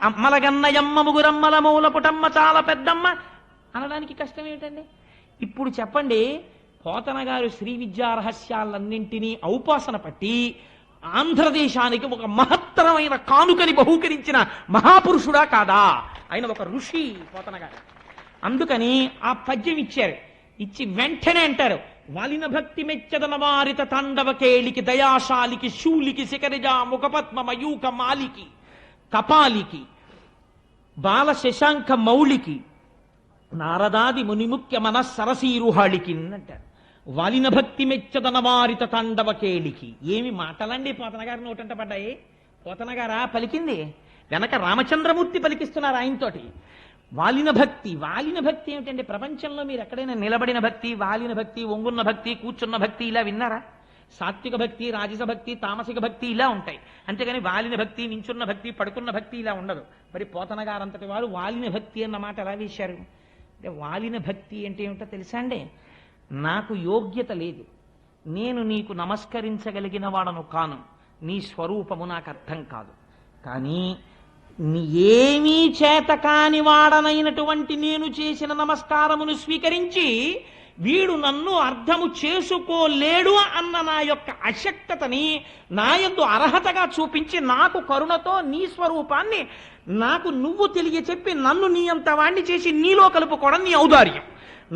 అమ్మలగన్నయమ్మ ముగురమ్మల మూల పుటమ్మ చాలా పెద్దమ్మ అనడానికి కష్టం ఏమిటండి? ఇప్పుడు చెప్పండి, పోతన గారు శ్రీ విద్యా రహస్యాలన్నింటినీ ఔపాసన పట్టి ఆంధ్రదేశానికి ఒక మహత్తరమైన కానుకని బహూకరించిన మహాపురుషుడా కాదా? ఆయన ఒక ఋషి పోతన గారు. అందుకని ఆ పద్యం ఇచ్చారు. ఇచ్చి వెంటనే అంటారు, వాలిన భక్తి మెచ్చదన వారిత తాండవ కేళికి దయాశాలికి శూలికి శిఖరిజా ముఖపద్మ మయూక మాలికి కపాలికి బాల శశాంక మౌళికి నారదాది మునిముఖ్య మనస్సరసీరుహాళికి అంటారు. వాలిన భక్తి మెచ్చదన వారిత తాండవ కేళికి. ఏమి మాటలండి పోతన గారి నోటంట పడ్డాయి? పోతన గారా పలికింది? వెనక రామచంద్రమూర్తి పలికిస్తున్నారు ఆయనతోటి. వాలిన భక్తి. వాలిన భక్తి ఏమిటండి? ప్రపంచంలో మీరు ఎక్కడైనా నిలబడిన భక్తి, వాలిన భక్తి, ఒంగున్న భక్తి, కూర్చున్న భక్తి ఇలా విన్నారా? సాత్విక భక్తి, రాజస భక్తి, తామసిక భక్తి ఇలా ఉంటాయి. అంతేగాని వాలిన భక్తి, నించున్న భక్తి, పడుకున్న భక్తి ఇలా ఉండదు. మరి పోతన గారంతటి వారు వాలిన భక్తి అన్న మాట ఎలా వేశారు? అంటే వాలిన భక్తి అంటే ఏమిటో తెలుసా అండి? నాకు యోగ్యత లేదు, నేను నీకు నమస్కరించగలిగిన వాడను కాను, నీ స్వరూపము నాకు అర్థం కాదు, కానీ ఏమీ చేత కాని వాడనైనటువంటి నేను చేసిన నమస్కారమును స్వీకరించి వీడు నన్ను అర్థము చేసుకోలేడు అన్న నా యొక్క అశక్తతని నా యందు అర్హతగా చూపించి నాకు కరుణతో నీ స్వరూపాన్ని నాకు నువ్వు తెలియచెప్పి నన్ను నీ అంత వాణ్ణి చేసి నీలో కలుపుకోవడం నీ ఔదార్యం.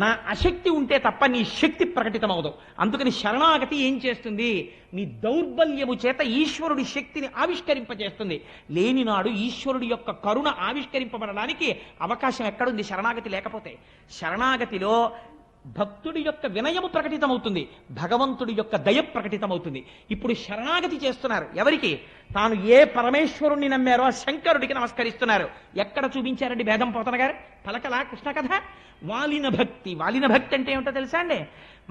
నా అశక్తి ఉంటే తప్ప నీ శక్తి ప్రకటితమవుదు. అందుకని శరణాగతి ఏం చేస్తుంది? నీ దౌర్బల్యము చేత ఈశ్వరుడి శక్తిని ఆవిష్కరింపజేస్తుంది. లేనినాడు ఈశ్వరుడి యొక్క కరుణ ఆవిష్కరింపబడడానికి అవకాశం ఎక్కడుంది? శరణాగతి లేకపోతే. శరణాగతిలో భక్తుడి యొక్క వినయము ప్రకటితమవుతుంది, భగవంతుడి యొక్క దయ ప్రకటితమవుతుంది. ఇప్పుడు శరణాగతి చేస్తున్నారు. ఎవరికి? తాను ఏ పరమేశ్వరుణ్ణి నమ్మారో ఆ శంకరుడికి నమస్కరిస్తున్నారు. ఎక్కడ చూపించారండి భేదం పోతన గారు? పలకలా కృష్ణ కథ. వాలిన భక్తి. వాలిన భక్తి అంటే ఏమిటో తెలుసా అండి?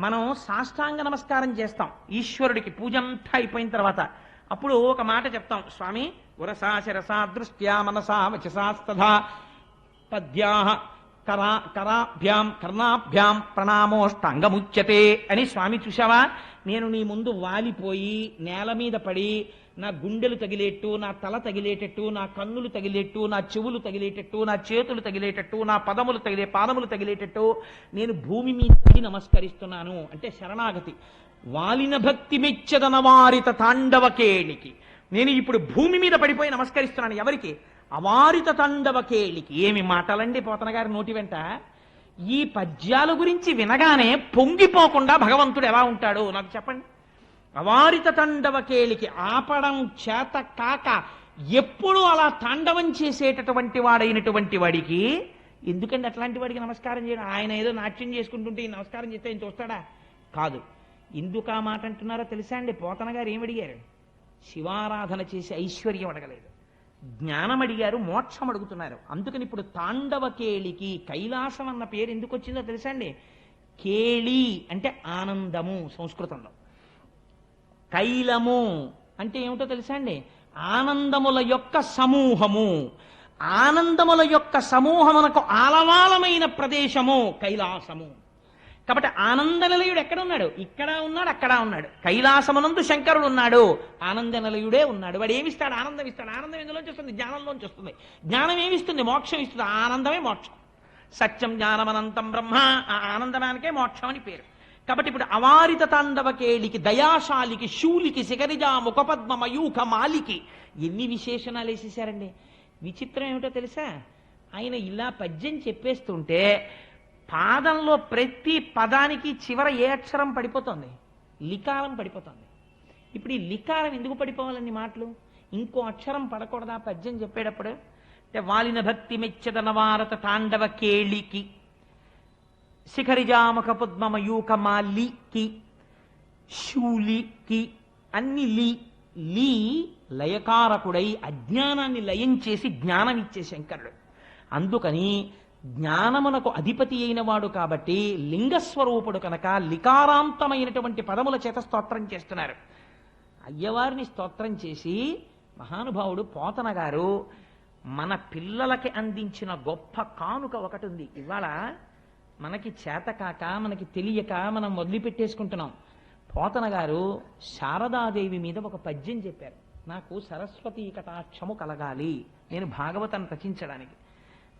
మనం సాష్టాంగ నమస్కారం చేస్తాం ఈశ్వరుడికి పూజంతా అయిపోయిన తర్వాత. అప్పుడు ఒక మాట చెప్తాం, స్వామి ఉరసా శిరసా దృష్ట్యా మనసా వచసాస్తథా పద్యాః కరాభ్యాం కర్ణాభ్యాం ప్రణామోష్టాంగముచ్యతే అని. స్వామి చూశావా, నేను నీ ముందు వాలిపోయి నేల మీద పడి నా గుండెలు తగిలేట్టు, నా తల తగిలేటట్టు, నా కన్నులు తగిలేట్టు, నా చెవులు తగిలేటట్టు, నా చేతులు తగిలేటట్టు, నా పాదములు తగిలేటట్టు నేను భూమి మీద పడి నమస్కరిస్తున్నాను అంటే శరణాగతి. వాలిన భక్తి మెచ్చదన వారిత తాండవ కేళికి. నేను ఇప్పుడు భూమి మీద పడిపోయి నమస్కరిస్తున్నాను. ఎవరికి? అవారిత తాండవ కేళికి. ఏమి మాటలండి పోతన గారి నోటి వెంట. ఈ పద్యాల గురించి వినగానే పొంగిపోకుండా భగవంతుడు ఎలా ఉంటాడో నాకు చెప్పండి. అవారిత తాండవ కేళికి. ఆపడం చేత కాక ఎప్పుడు అలా తాండవం చేసేటటువంటి వాడైనటువంటి వాడికి ఎందుకండి అట్లాంటి వాడికి నమస్కారం చేయడం? ఆయన ఏదో నాట్యం చేసుకుంటుంటే ఈ నమస్కారం చేస్తే ఆయన చూస్తాడా? కాదు. ఎందుకు ఆ మాట అంటున్నారో తెలుసా అండి? పోతన గారు ఏమడిగారు? శివారాధన చేసి ఐశ్వర్యం అడగలేదు, జ్ఞానం అడిగారు, మోక్షం అడుగుతున్నారు. అందుకని ఇప్పుడు తాండవ కేళికి. కైలాసం అన్న పేరు ఎందుకు వచ్చిందో తెలుసా అండి? కేళి అంటే ఆనందము సంస్కృతంలో. కైలము అంటే ఏమిటో తెలుసా అండి? ఆనందముల యొక్క సమూహము. ఆనందముల యొక్క సమూహమునకు ఆలవాలమైన ప్రదేశము కైలాసము. కాబట్టి ఆనంద నిలయుడు ఎక్కడ ఉన్నాడు? ఇక్కడ ఉన్నాడు, అక్కడ ఉన్నాడు. కైలాసమునందు శంకరుడు ఉన్నాడు, ఆనంద నిలయుడే ఉన్నాడు. వాడు ఏమిస్తాడు? ఆనందం ఇస్తాడు. ఆనందం ఎందులోంచి వస్తుంది? జ్ఞానంలోంచి వస్తుంది. జ్ఞానం ఏమిస్తుంది? మోక్షం ఇస్తుంది. ఆనందమే మోక్షం. సత్యం జ్ఞానమనంతం బ్రహ్మ. ఆ ఆనందమానికే మోక్షం అని పేరు. కాబట్టి ఇప్పుడు అవారిత తాండవ కేళికి, దయాశాలికి, శూలికి, శిఖరిజా ముఖపద్మ మయూఖ మాలికి ఎన్ని విశేషణాలు వేసేశారండి. విచిత్రం ఏమిటో తెలుసా? ఆయన ఇలా పద్యం చెప్పేస్తుంటే పాదంలో ప్రతి పదానికి చివర ఏ అక్షరం పడిపోతుంది? లికారం పడిపోతుంది. ఇప్పుడు ఈ లికారం ఎందుకు పడిపోవాలని మాటలు? ఇంకో అక్షరం పడకూడదా పద్యం చెప్పేటప్పుడు? అంటే వాలిన భక్తి మెచ్చదన వారత తాండవ కేళికి శిఖరిజామక పద్మమయూక మాలికి శూలికి అన్ని లీ లయకారకుడై అజ్ఞానాన్ని లయం చేసి జ్ఞానం ఇచ్చే శంకరుడు. అందుకని జ్ఞానమునకు అధిపతి అయిన వాడు కాబట్టి లింగస్వరూపుడు కనుక లికారాంతమైనటువంటి పదముల చేత స్తోత్రం చేస్తున్నారు. అయ్యవారిని స్తోత్రం చేసి మహానుభావుడు పోతన గారు మన పిల్లలకి అందించిన గొప్ప కానుక ఒకటి ఉంది. ఇవాళ మనకి చేతకాక మనకి తెలియక మనం వదిలిపెట్టేసుకుంటున్నాం. పోతన గారు శారదాదేవి మీద ఒక పద్యం చెప్పారు. నాకు సరస్వతీ కటాక్షము కలగాలి, నేను భాగవతాన్ని రచించడానికి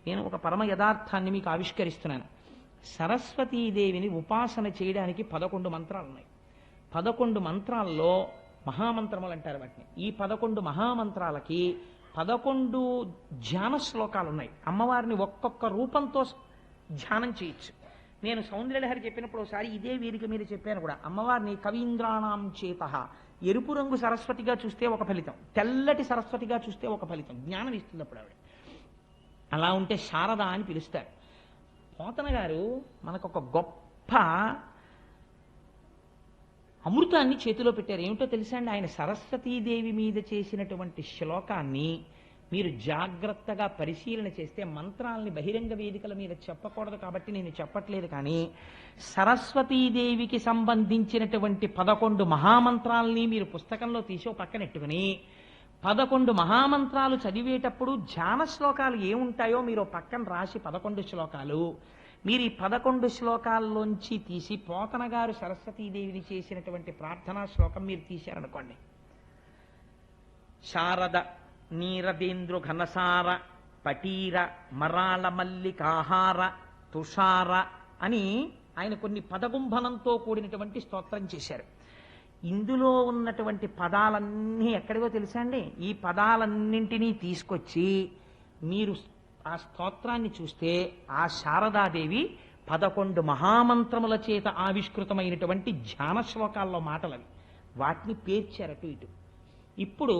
నేను ఒక పరమ యథార్థాన్ని మీకు ఆవిష్కరిస్తున్నాను. సరస్వతీదేవిని ఉపాసన చేయడానికి 11 మంత్రాలు ఉన్నాయి. 11 మంత్రాల్లో మహామంత్రములు అంటారు వాటిని. ఈ 11 మహామంత్రాలకి 11 ధ్యాన శ్లోకాలు ఉన్నాయి. అమ్మవారిని ఒక్కొక్క రూపంతో ధ్యానం చేయొచ్చు. నేను సౌందర్యలహరి చెప్పినప్పుడు ఒకసారి ఇదే వీరికి మీరు చెప్పాను కూడా. అమ్మవారిని కవీంద్రాణం చేత ఎరుపు రంగు సరస్వతిగా చూస్తే ఒక ఫలితం, తెల్లటి సరస్వతిగా చూస్తే ఒక ఫలితం, జ్ఞానం ఇస్తుంది అప్పుడు ఆవిడ. అలా ఉంటే శారద అని పిలుస్తారు. పోతన గారు మనకు ఒక గొప్ప అమృతాన్ని చేతిలో పెట్టారు. ఏమిటో తెలుసా అండి? ఆయన సరస్వతీదేవి మీద చేసినటువంటి శ్లోకాన్ని మీరు జాగ్రత్తగా పరిశీలన చేస్తే, మంత్రాలని బహిరంగ వేదికల మీద చెప్పకూడదు కాబట్టి నేను చెప్పట్లేదు, కానీ సరస్వతీదేవికి సంబంధించినటువంటి 11 మహామంత్రాలని మీరు పుస్తకంలో తీసి పక్కనెట్టుకుని 11 మహామంత్రాలు చదివేటప్పుడు ధ్యాన శ్లోకాలు ఏముంటాయో మీరు పక్కన రాసి 11 శ్లోకాలు మీరు ఈ 11 శ్లోకాల్లోంచి తీసి పోతన గారు సరస్వతీదేవిని చేసినటువంటి ప్రార్థనా శ్లోకం మీరు తీశారనుకోండి. శారద నీరదేంద్రు ఘనసార పటీర మరాళ మల్లికాహార తుషార అని ఆయన కొన్ని పదగుంభనంతో కూడినటువంటి స్తోత్రం చేశారు. ఇందులో ఉన్నటువంటి పదాలన్నీ ఎక్కడికో తెలుసా అండి? ఈ పదాలన్నింటినీ తీసుకొచ్చి మీరు ఆ స్తోత్రాన్ని చూస్తే ఆ శారదాదేవి 11 మహామంత్రముల చేత ఆవిష్కృతమైనటువంటి ధ్యాన శ్లోకాల్లో మాటలవి. వాటిని పేర్చారు అటు ఇటు. ఇప్పుడు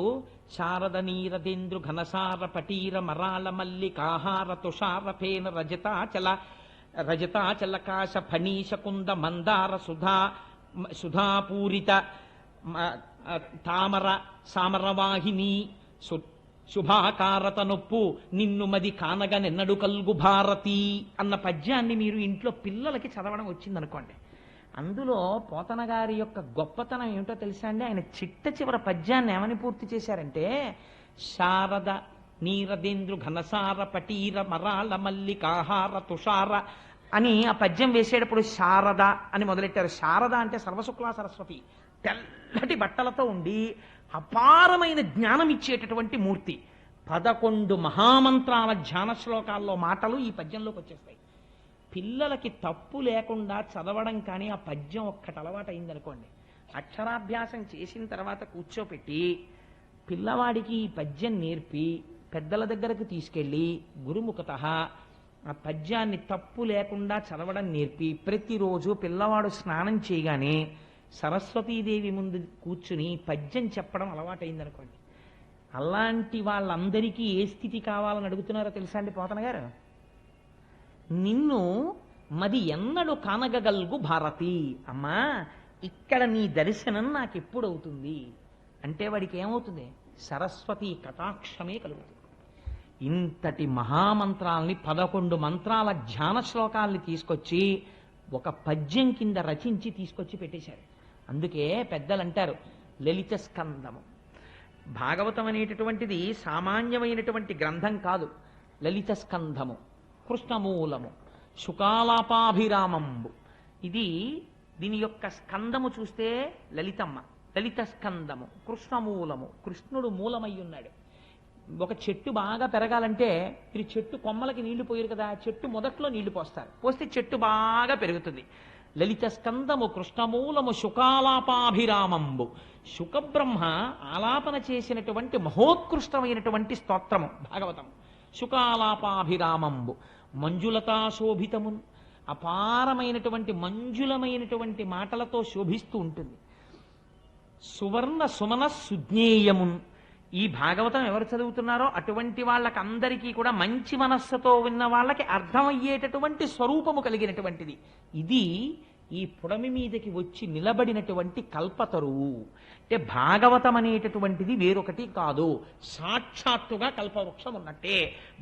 శారద నీరదేంద్రు ఘనసార పటీర మరాళ మల్లికాహార తుషార ఫేన రజతాచలకాశ ఫణీశ కుంద మందార సుధాపూరిత తామర సామరవాహిని శుభాకారత నొప్పు నిన్ను మది కానగ నెన్నడు కల్గు భారతి అన్న పద్యాన్ని మీరు ఇంట్లో పిల్లలకి చదవడం వచ్చిందనుకోండి. అందులో పోతన గారి యొక్క గొప్పతనం ఏమిటో తెలుసా అండి? ఆయన చిట్ట చివర పద్యాన్ని ఏమని పూర్తి చేశారంటే, శారద నీరదేంద్రు ఘనసార పటీర మరాళ మల్లికాహార తుషార అని ఆ పద్యం వేసేటప్పుడు శారద అని మొదలెట్టారు. శారద అంటే సర్వశుక్లా సరస్వతి, తెల్లటి బట్టలతో ఉండి అపారమైన జ్ఞానం ఇచ్చేటటువంటి మూర్తి. 11 మహామంత్రాల ధ్యాన శ్లోకాల్లో మాటలు ఈ పద్యంలోకి వచ్చేస్తాయి. పిల్లలకి తప్పు లేకుండా చదవడం కానీ ఆ పద్యం ఒక్కటి అలవాటు అయిందనుకోండి, అక్షరాభ్యాసం చేసిన తర్వాత కూర్చోపెట్టి పిల్లవాడికి ఈ పద్యం నేర్పి పెద్దల దగ్గరకు తీసుకెళ్ళి గురుముఖత ఆ పద్యాన్ని తప్పు లేకుండా చదవడం నేర్పి ప్రతిరోజు పిల్లవాడు స్నానం చేయగానే సరస్వతీదేవి ముందు కూర్చుని పద్యం చెప్పడం అలవాటైందనుకోండి, అలాంటి వాళ్ళందరికీ ఏ స్థితి కావాలని అడుగుతున్నారో తెలుసా అండి పోతన గారు? నిన్ను మది ఎన్నడు కానగగల్గు భారతి, అమ్మా ఇక్కడ నీ దర్శనం నాకెప్పుడవుతుంది అంటే వాడికి ఏమవుతుంది? సరస్వతి కటాక్షమే కలుగుతుంది. ఇంతటి మహామంత్రాల్ని 11 మంత్రాల ధ్యాన శ్లోకాల్ని తీసుకొచ్చి ఒక పద్యం కింద రచించి తీసుకొచ్చి పెట్టేశారు. అందుకే పెద్దలు అంటారు లలిత స్కందము. భాగవతం అనేటటువంటిది సామాన్యమైనటువంటి గ్రంథం కాదు. లలిత స్కంధము, కృష్ణమూలము, శుకాలాపాభిరామంబు. దీని యొక్క స్కందము చూస్తే లలితమ్మ, లలిత స్కందము, కృష్ణమూలము, కృష్ణుడు మూలమై ఉన్నాడు. ఒక చెట్టు బాగా పెరగాలంటే మీరు చెట్టు కొమ్మలకి నీళ్లు పోయారు కదా, చెట్టు మొదట్లో నీళ్లు పోస్తారు, పోస్తే చెట్టు బాగా పెరుగుతుంది. లలిత స్కందము, కృష్ణమూలము, శుకాలాపాభిరామంబు. శుకబ్రహ్మ ఆలాపన చేసినటువంటి మహోత్కృష్టమైనటువంటి స్తోత్రము భాగవతం. శుకాలాపాభిరామంబు మంజులతా శోభితమున్, అపారమైనటువంటి మంజులమైనటువంటి మాటలతో శోభిస్తూ ఉంటుంది. సువర్ణ సుమన సుజ్ఞేయమున్, ఈ భాగవతం ఎవరు చదువుతున్నారో అటువంటి వాళ్ళకందరికీ కూడా మంచి మనస్సుతో ఉన్న వాళ్ళకి అర్థమయ్యేటటువంటి స్వరూపము కలిగినటువంటిది. ఇది ఈ పుడమి మీదకి వచ్చి నిలబడినటువంటి కల్పతరువు. అంటే భాగవతం అనేటటువంటిది వేరొకటి కాదు, సాక్షాత్తుగా కల్పవృక్షం ఉన్నట్టే.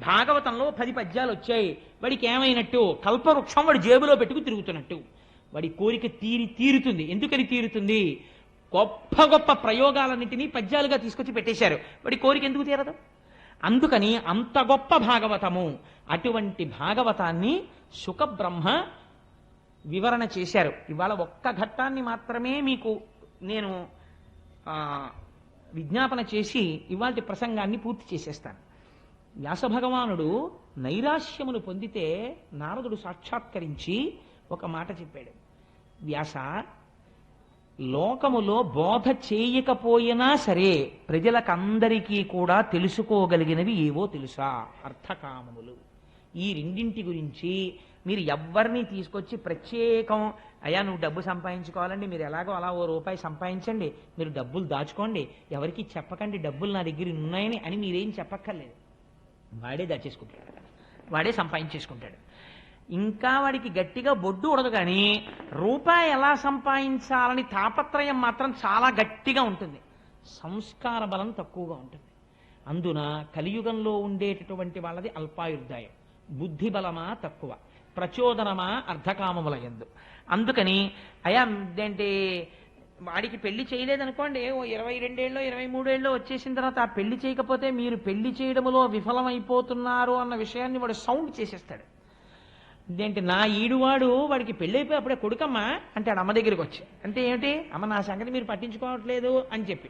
భాగవతంలో 10 పద్యాలు వచ్చాయి, వాడికి ఏమైనట్టు? కల్పవృక్షం వాడి జేబులో పెట్టుకు తిరుగుతున్నట్టు. వాడి కోరిక తీరుతుంది. ఎందుకని తీరుతుంది? గొప్ప గొప్ప ప్రయోగాలన్నింటినీ పద్యాలుగా తీసుకొచ్చి పెట్టేశారు. వాడి కోరిక ఎందుకు తీరదు? అందుకని అంత గొప్ప భాగవతము. అటువంటి భాగవతాన్ని శుకబ్రహ్మ వివరణ చేశారు. ఇవాళ ఒక్క ఘట్టాన్ని మాత్రమే మీకు నేను విజ్ఞాపన చేసి ఇవాళ ప్రసంగాన్ని పూర్తి చేసేస్తాను. వ్యాస భగవానుడు నైరాశ్యమును పొందితే నారదుడు సాక్షాత్కరించి ఒక మాట చెప్పాడు. వ్యాస, లోకములో బోధ చేయకపోయినా సరే ప్రజలకందరికీ కూడా తెలుసుకోగలిగినవి ఏవో తెలుసా? అర్థకామములు. ఈ రెండింటి గురించి మీరు ఎవ్వరిని తీసుకొచ్చి ప్రత్యేకం, అయ్యా నువ్వు డబ్బు సంపాదించుకోవాలండి, మీరు ఎలాగో అలా ఓ రూపాయి సంపాదించండి, మీరు డబ్బులు దాచుకోండి, ఎవరికి చెప్పకండి డబ్బులు నా దగ్గర ఉన్నాయని అని మీరేం చెప్పక్కర్లేదు. వాడే దాచేసుకుంటాడు, వాడే సంపాదించేసుకుంటాడు. ఇంకా వాడికి గట్టిగా బొడ్డు ఉడదు, కానీ రూపాయి ఎలా సంపాదించాలని తాపత్రయం మాత్రం చాలా గట్టిగా ఉంటుంది. సంస్కార బలం తక్కువగా ఉంటుంది. అందున కలియుగంలో ఉండేటటువంటి వాళ్ళది అల్పాయుర్దాయం. బుద్ధి బలమా తక్కువ, ప్రచోదనమా అర్ధకామముల యందు. అందుకని అయా ఏంటి వాడికి పెళ్లి చేయలేదనుకోండి, ఓ 22 ఏళ్ళో 23 ఏళ్ళో వచ్చేసిన తర్వాత ఆ పెళ్లి చేయకపోతే మీరు పెళ్లి చేయడంలో విఫలమైపోతున్నారు అన్న విషయాన్ని వాడు సౌండ్ చేసేస్తాడు. ఇదేంటి నా ఈడువాడు వాడికి పెళ్ళైపోయి అప్పుడే కొడుకమ్మా అంటాడు అమ్మ దగ్గరికి వచ్చి. అంటే ఏమిటి? అమ్మ నా సంగతి మీరు పట్టించుకోవట్లేదు అని చెప్పి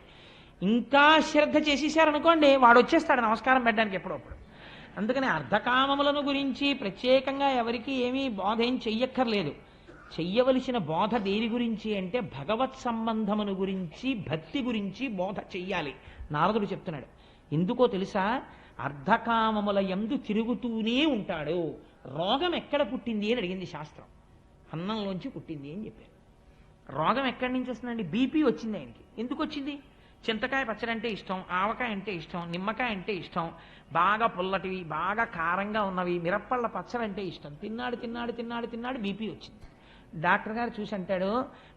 ఇంకా శ్రద్ధ చేసేసారనుకోండి, వాడు వచ్చేస్తాడు నమస్కారం పెట్టడానికి ఎప్పుడప్పుడు. అందుకని అర్ధకామములను గురించి ప్రత్యేకంగా ఎవరికి ఏమీ బోధ ఏం చెయ్యక్కర్లేదు. చెయ్యవలసిన బోధ దేని గురించి అంటే భగవత్ సంబంధమును గురించి, భక్తి గురించి బోధ చెయ్యాలి. నారదుడు చెప్తున్నాడు. ఎందుకో తెలుసా? అర్ధకామముల యందు తిరుగుతూనే ఉంటాడు. రోగం ఎక్కడ పుట్టింది అని అడిగింది శాస్త్రం. అన్నంలోంచి పుట్టింది అని చెప్పారు. రోగం ఎక్కడి నుంచి వస్తుందండి? బీపీ వచ్చింది ఆయనకి. ఎందుకు వచ్చింది? చింతకాయ పచ్చడి అంటే ఇష్టం, ఆవకాయ అంటే ఇష్టం, నిమ్మకాయ అంటే ఇష్టం, బాగా పుల్లటివి బాగా కారంగా ఉన్నవి, మిరప్పళ్ళ పచ్చడి అంటే ఇష్టం. తిన్నాడు తిన్నాడు తిన్నాడు తిన్నాడు బీపీ వచ్చింది. డాక్టర్ గారు చూసి అంటాడు,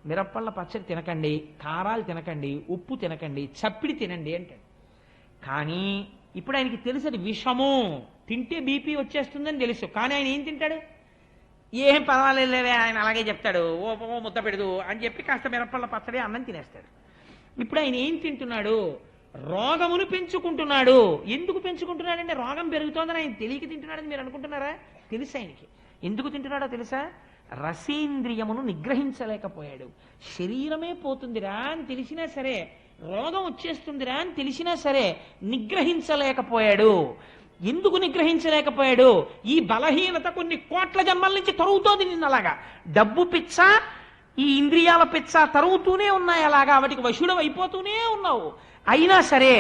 మిరప్పళ్ళ పచ్చడి తినకండి, కారాలు తినకండి, ఉప్పు తినకండి, చప్పిడి తినండి అంటాడు. కానీ ఇప్పుడు ఆయనకి తెలుసు అది విషము, తింటే బీపీ వచ్చేస్తుందని తెలుసు. కానీ ఆయన ఏం తింటాడు? ఏం పర్వాలేదులే ఆయన అలాగే చెప్తాడు, ఓ ముద్ద పెడదు అని చెప్పి కాస్త మిరప్పళ్ళ పచ్చడి అన్నం తినేస్తాడు. ఇప్పుడు ఆయన ఏం తింటున్నాడు? రోగమును పెంచుకుంటున్నాడు. ఎందుకు పెంచుకుంటున్నాడంటే రోగం పెరుగుతోందని ఆయన తెలియక తింటున్నాడని మీరు అనుకుంటున్నారా? తెలుసు ఆయనకి. ఎందుకు తింటున్నాడో తెలుసా? రసేంద్రియమును నిగ్రహించలేకపోయాడు. శరీరమే పోతుందిరా అని తెలిసినా సరే, రోగం వచ్చేస్తుందిరా అని తెలిసినా సరే నిగ్రహించలేకపోయాడు. ఎందుకు నిగ్రహించలేకపోయాడు? ఈ బలహీనత కొన్ని కోట్ల జన్మల నుంచి తరుగుతోంది నిన్నలాగా. డబ్బు పిచ్చ, ఈ ఇంద్రియాల పిచ్చ తరుగుతూనే ఉన్నాయి. అలాగా వాటికి వశుడు అయిపోతూనే ఉన్నావు. అయినా సరే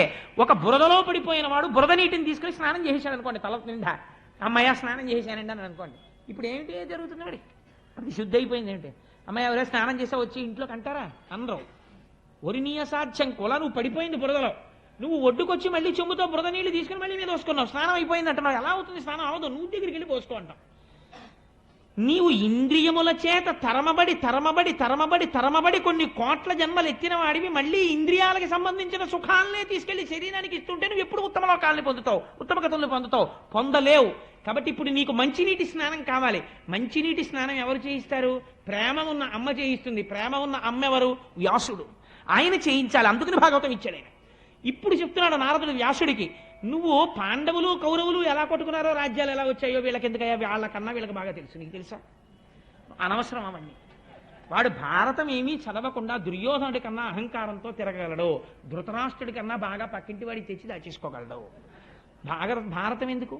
ఒక బురదలో పడిపోయిన వాడు బురద నీటిని తీసుకుని స్నానం చేసేసాడు అనుకోండి, తల నిండా అమ్మయ్య స్నానం చేశానండి అని అనుకోండి. ఇప్పుడు ఏమిటి జరుగుతుంది? వాడి అది శుద్ధి అయిపోయింది. ఏమిటి అమ్మాయి ఎవరైనా స్నానం చేసా వచ్చి ఇంట్లోకి అంటారా? అనరు. ఒరినీయ సాధ్యం కుల నువ్వు పడిపోయింది బురదలో, నువ్వు ఒడ్డుకొచ్చి మళ్ళీ చెంబుతో బురద నీళ్లు తీసుకుని మళ్ళీ మీద పోసుకున్నావు, స్నానం అయిపోయింది అంటున్నావు. ఎలా అవుతుంది? స్నానం అవదు, నువ్వు దగ్గరికి వెళ్ళి పోసుకో అంటావు. నీవు ఇంద్రియముల చేత తరమబడి తరమబడి తరమబడి తరమబడి కొన్ని కోట్ల జన్మలు ఎత్తిన వాడివి మళ్ళీ ఇంద్రియాలకు సంబంధించిన సుఖాలనే తీసుకెళ్లి శరీరానికి ఇస్తుంటే నువ్వు ఎప్పుడు ఉత్తమ లోకాలని పొందుతావు, ఉత్తమ గతులను పొందుతావు? పొందలేవు. కాబట్టి ఇప్పుడు నీకు మంచినీటి స్నానం కావాలి. మంచినీటి స్నానం ఎవరు చేయిస్తారు? ప్రేమ ఉన్న అమ్మ చేయిస్తుంది. ప్రేమ ఉన్న అమ్మ ఎవరు? వ్యాసుడు. ఆయన చేయించాలి. అందుకని భాగవతం ఇచ్చాడు ఆయన. ఇప్పుడు చెప్తున్నాడు నారదుడు వ్యాసుడికి, నువ్వు పాండవులు కౌరవులు ఎలా కొట్టుకున్నారో, రాజ్యాలు ఎలా వచ్చాయో వీళ్ళకి ఎందుకయ్యా, వాళ్ళకన్నా వీళ్ళకి బాగా తెలుసు. నీకు తెలుసా? అనవసరం అవన్నీ. వాడు భారతం ఏమీ చదవకుండా దుర్యోధనుడి కన్నా అహంకారంతో తిరగలడు, ధృతరాష్ట్రుడి కన్నా బాగా పక్కింటి వాడికి తెచ్చి దాచేసుకోగలడు. భారతం ఎందుకు?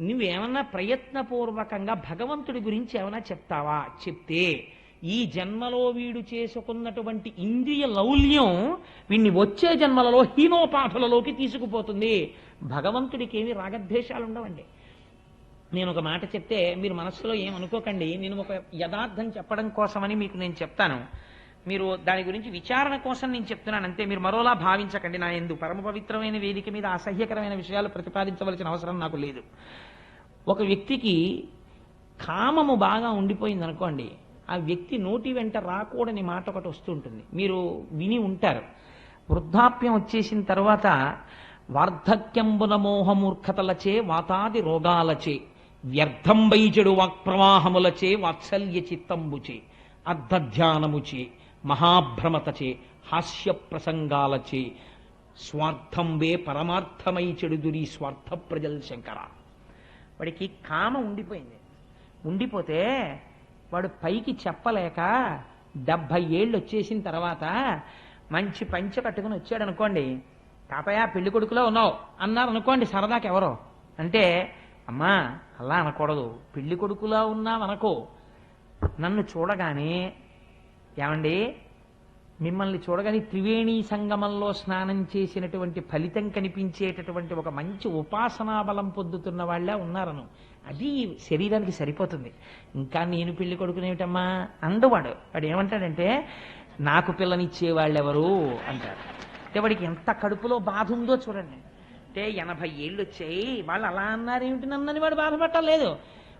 నువ్వేమన్నా ప్రయత్నపూర్వకంగా భగవంతుడి గురించి ఏమైనా చెప్తావా? చెప్తే ఈ జన్మలో వీడు చేసుకున్నటువంటి ఇంద్రియ లౌల్యం వీడిని వచ్చే జన్మలలో హీనోపాఠులలోకి తీసుకుపోతుంది. భగవంతుడికి ఏమి రాగద్వేషాలు ఉండవండి. నేను ఒక మాట చెప్తే మీరు మనస్సులో ఏమనుకోకండి, నేను ఒక యథార్థం చెప్పడం కోసమని మీకు నేను చెప్తాను. మీరు దాని గురించి విచారణ కోసం నేను చెప్తున్నాను అంతే, మీరు మరోలా భావించకండి. నా యందు పరమ పవిత్రమైన వేదిక మీద అసహ్యకరమైన విషయాలు ప్రతిపాదించవలసిన అవసరం నాకు లేదు. ఒక వ్యక్తికి కామము బాగా ఉండిపోయింది అనుకోండి, ఆ వ్యక్తి నోటి వెంట రాకూడని మాట ఒకటి వస్తుంటుంది, మీరు విని ఉంటారు. వృద్ధాప్యం వచ్చేసిన తర్వాత వార్ధక్యంబున మోహమూర్ఖతలచే వాతాది రోగాలచే వ్యర్థం వైజడు వాక్ప్రవాహములచే వాత్సల్య చిత్తంబుచే అర్ధధ్యానముచే మహాభ్రమతచే హాస్య ప్రసంగాలచే స్వార్థం వే పరమార్థమై చెడుదురి స్వార్థ ప్రజల్ శంకర. వాడికి కామ ఉండిపోయింది. ఉండిపోతే వాడు పైకి చెప్పలేక 70 ఏళ్ళు వచ్చేసిన తర్వాత మంచి పంచె కట్టుకుని వచ్చాడు అనుకోండి, తాతయ్య పెళ్లి కొడుకులో ఉన్నావు అన్నారు అనుకోండి సరదాకి ఎవరో. అంటే అమ్మా అలా అనకూడదు, పెళ్లి కొడుకులా ఉన్నావనుకో. నన్ను చూడగానే ఏమండి మిమ్మల్ని చూడగానే త్రివేణీ సంగమంలో స్నానం చేసినటువంటి ఫలితం కనిపించేటటువంటి ఒక మంచి ఉపాసనా బలం పొందుతున్న వాళ్ళే ఉన్నారను, అది శరీరానికి సరిపోతుంది. ఇంకా నేను పెళ్లి కొడుకునేమిటమ్మా అందవాడు. వాడు ఏమంటాడంటే నాకు పిల్లనిచ్చేవాళ్ళెవరు అంటారు. అంటే వాడికి ఎంత కడుపులో బాధ ఉందో చూడండి. అంటే 80 ఏళ్ళు వచ్చాయి వాళ్ళు అలా అన్నారేమిటి నన్నని వాడు బాధపట్టలేదు.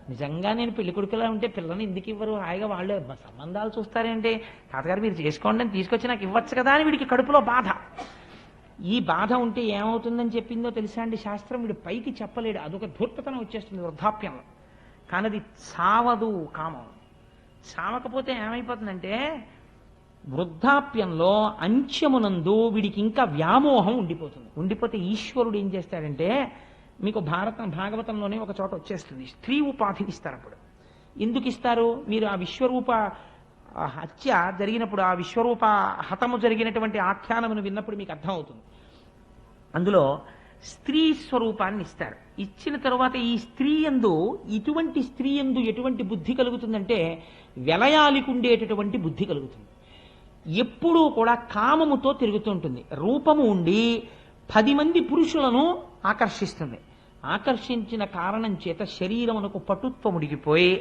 నిజంగా నేను పెళ్లి కొడుకులా ఉంటే పిల్లని ఎందుకు ఇవ్వరు, హాయిగా వాళ్ళే సంబంధాలు చూస్తారేంటి, తాతగారు మీరు చేసుకోండి అని తీసుకొచ్చి నాకు ఇవ్వచ్చు కదా అని వీడికి కడుపులో బాధ. ఈ బాధ ఉంటే ఏమవుతుందని చెప్పిందో తెలుసా అండి శాస్త్రం? వీడు పైకి చెప్పలేడు, అదొక ధూర్తతనం వచ్చేస్తుంది వృద్ధాప్యంలో. కానీ అది సావదు కామం. సావకపోతే ఏమైపోతుందంటే వృద్ధాప్యంలో అంత్యమునందు వీడికి ఇంకా వ్యామోహం ఉండిపోతుంది. ఉండిపోతే ఈశ్వరుడు ఏం చేస్తాడంటే, మీకు భాగవతంలోనే ఒక చోట వచ్చేస్తుంది, స్త్రీ ఉపాధిని ఇస్తారు. అప్పుడు ఎందుకు ఇస్తారు? మీరు ఆ విశ్వరూప హత్య జరిగినప్పుడు, ఆ విశ్వరూప హతము జరిగినటువంటి ఆఖ్యానమును విన్నప్పుడు మీకు అర్థమవుతుంది. అందులో స్త్రీ స్వరూపాన్ని ఇస్తారు. ఇచ్చిన తరువాత ఈ స్త్రీ యందు, ఇటువంటి స్త్రీ యందు ఎటువంటి బుద్ధి కలుగుతుందంటే వెలయాలికి ఉండేటటువంటి బుద్ధి కలుగుతుంది. ఎప్పుడూ కూడా కామముతో తిరుగుతుంటుంది. రూపము ఉండి 10 మంది పురుషులను ఆకర్షిస్తుంది. ఆకర్షించిన కారణం చేత శరీరమునకు పటుత్వం ఉడిగిపోయి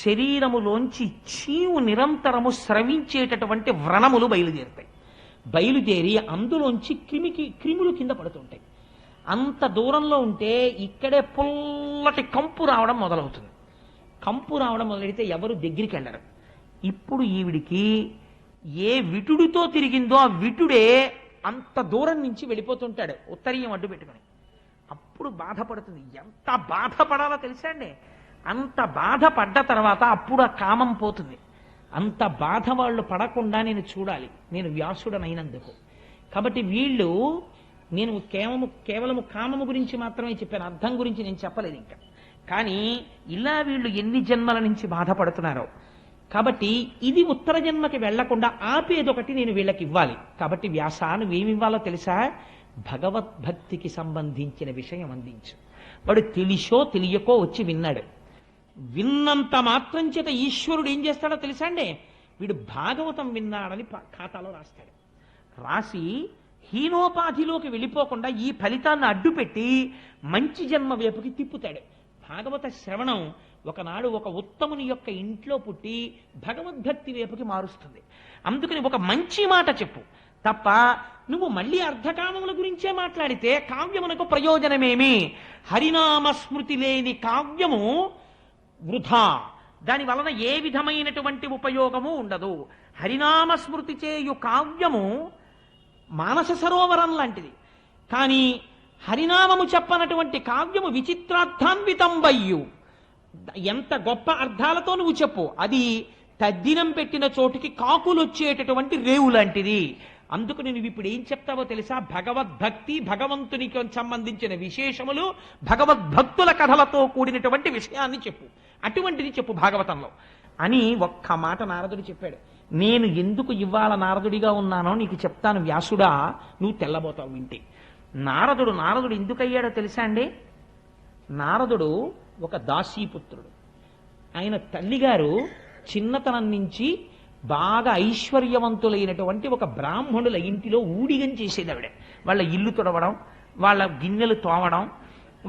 శరీరములోంచి చీవు నిరంతరము స్రవించేటటువంటి వ్రణములు బయలుదేరుతాయి. బయలుదేరి అందులోంచి క్రిములు కింద పడుతుంటాయి. అంత దూరంలో ఉంటే ఇక్కడే పుల్లటి కంపు రావడం మొదలవుతుంది. కంపు రావడం మొదలెడితే ఎవరు దగ్గరికి వెళ్ళరు. ఇప్పుడు ఈవిడికి ఏ విటుడితో తిరిగిందో ఆ విటుడే అంత దూరం నుంచి వెళ్ళిపోతుంటాడు ఉత్తరీయం అడ్డు పెట్టుకుని. అప్పుడు బాధపడుతుంది. ఎంత బాధపడాలో తెలుసా అండి? అంత బాధపడ్డ తర్వాత అప్పుడు ఆ కామం పోతుంది. అంత బాధ వాళ్ళు పడకుండా నేను చూడాలి, నేను వ్యాసుడనైనందుకు. కాబట్టి వీళ్ళు, నేను కేవలము కామము గురించి మాత్రమే చెప్పాను, అర్థం గురించి నేను చెప్పలేదు ఇంకా. కానీ ఇలా వీళ్ళు ఎన్ని జన్మల నుంచి బాధపడుతున్నారో. కాబట్టి ఇది ఉత్తర జన్మకి వెళ్లకుండా ఆపేదొకటి నేను వీళ్ళకి ఇవ్వాలి. కాబట్టి వ్యాస నువ్వేమివ్వాలో తెలుసా? భగవద్భక్తికి సంబంధించిన విషయం అందించు. వాడు తెలిసో తెలియకో వచ్చి విన్నాడు. విన్నంత మాత్రం చేత ఈశ్వరుడు ఏం చేస్తాడో తెలుసా అండి? వీడు భాగవతం విన్నాడని ఖాతాలో రాస్తాడు. రాసి హీనోపాధిలోకి వెళ్ళిపోకుండా ఈ ఫలితాన్ని అడ్డుపెట్టి మంచి జన్మ వైపుకి తిప్పుతాడు. భాగవత శ్రవణం ఒకనాడు ఒక ఉత్తముని యొక్క ఇంట్లో పుట్టి భగవద్భక్తి వైపుకి మారుస్తుంది. అందుకని ఒక మంచి మాట చెప్పు తప్ప నువ్వు మళ్ళీ అర్ధకామముల గురించే మాట్లాడితే కావ్యమునకు ప్రయోజనమేమి? హరినామ స్మృతి లేని కావ్యము వృధా, దాని వలన ఏ విధమైనటువంటి ఉపయోగము ఉండదు. హరినామ స్మృతి చేయు కావ్యము మానస సరోవరం లాంటిది. కానీ హరినామము చెప్పనటువంటి కావ్యము విచిత్రార్థాన్వితంబయ్యు, ఎంత గొప్ప అర్థాలతో నువ్వు చెప్పు, అది తద్దినం పెట్టిన చోటుకి కాకులు వచ్చేటటువంటి రేవు లాంటిది. అందుకు నువ్వు ఇప్పుడు ఏం చెప్తావో తెలుసా? భగవద్భక్తి, భగవంతునికి సంబంధించిన విశేషములు, భగవద్భక్తుల కథలతో కూడినటువంటి విషయాన్ని చెప్పు, అటువంటిది చెప్పు భాగవతంలో అని ఒక్క మాట నారదుడు చెప్పాడు. నేను ఎందుకు ఇవాళ నారదుడిగా ఉన్నానో నీకు చెప్తాను వ్యాసుడా, నువ్వు తెల్లబోతావు వింటే. నారదుడు ఎందుకయ్యాడో తెలుసా అండి? నారదుడు ఒక దాసీపుత్రుడు. ఆయన తల్లిగారు చిన్నతనం నుంచి బాగా ఐశ్వర్యవంతులైనటువంటి ఒక బ్రాహ్మణుల ఇంటిలో ఊడిగం చేసేది ఆవిడ. వాళ్ళ ఇల్లు తుడవడం, వాళ్ళ గిన్నెలు తోమడం,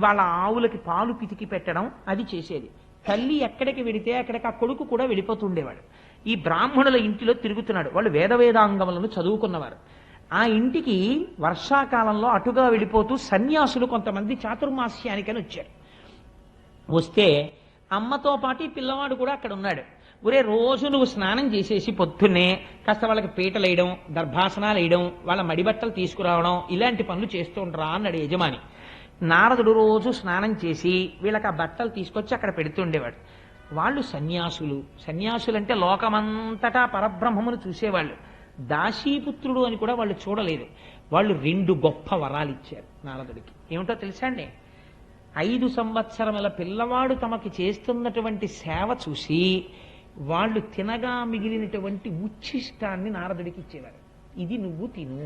వాళ్ళ ఆవులకి పాలు పితికి పెట్టడం అది చేసేది. తల్లి ఎక్కడికి వెడితే అక్కడికి ఆ కొడుకు కూడా వెళ్ళిపోతుండేవాడు. ఈ బ్రాహ్మణుల ఇంటిలో తిరుగుతున్నాడు. వాళ్ళు వేదవేదాంగములను చదువుకున్నవారు. ఆ ఇంటికి వర్షాకాలంలో అటుగా వెళ్ళిపోతూ సన్యాసులు కొంతమంది చాతుర్మాస్యానికని వచ్చారు. వస్తే అమ్మతో పాటు ఈ పిల్లవాడు కూడా అక్కడ ఉన్నాడు. ఒరే, రోజు నువ్వు స్నానం చేసేసి పొద్దున్నే కాస్త వాళ్ళకి పీటలు వేయడం, దర్భాసనాలు వేయడం, వాళ్ళ మడిబట్టలు తీసుకురావడం, ఇలాంటి పనులు చేస్తూ ఉండరా అన్నాడు యజమాని. నారదుడు రోజు స్నానం చేసి వీళ్ళకి ఆ బట్టలు తీసుకొచ్చి అక్కడ పెడుతుండేవాడు. వాళ్ళు సన్యాసులంటే లోకమంతటా పరబ్రహ్మమును చూసేవాళ్ళు. దాసీపుత్రుడు అని కూడా వాళ్ళు చూడలేదు. వాళ్ళు 2 గొప్ప వరాలు ఇచ్చారు నారదుడికి. ఏమిటో తెలుసా అండి? 5 సంవత్సరముల పిల్లవాడు తమకి చేస్తున్నటువంటి సేవ చూసి వాళ్ళు తినగా మిగిలినటువంటి ఉచ్ఛిష్టాన్ని నారదుడికి ఇచ్చేవారు. ఇది నువ్వు తిను.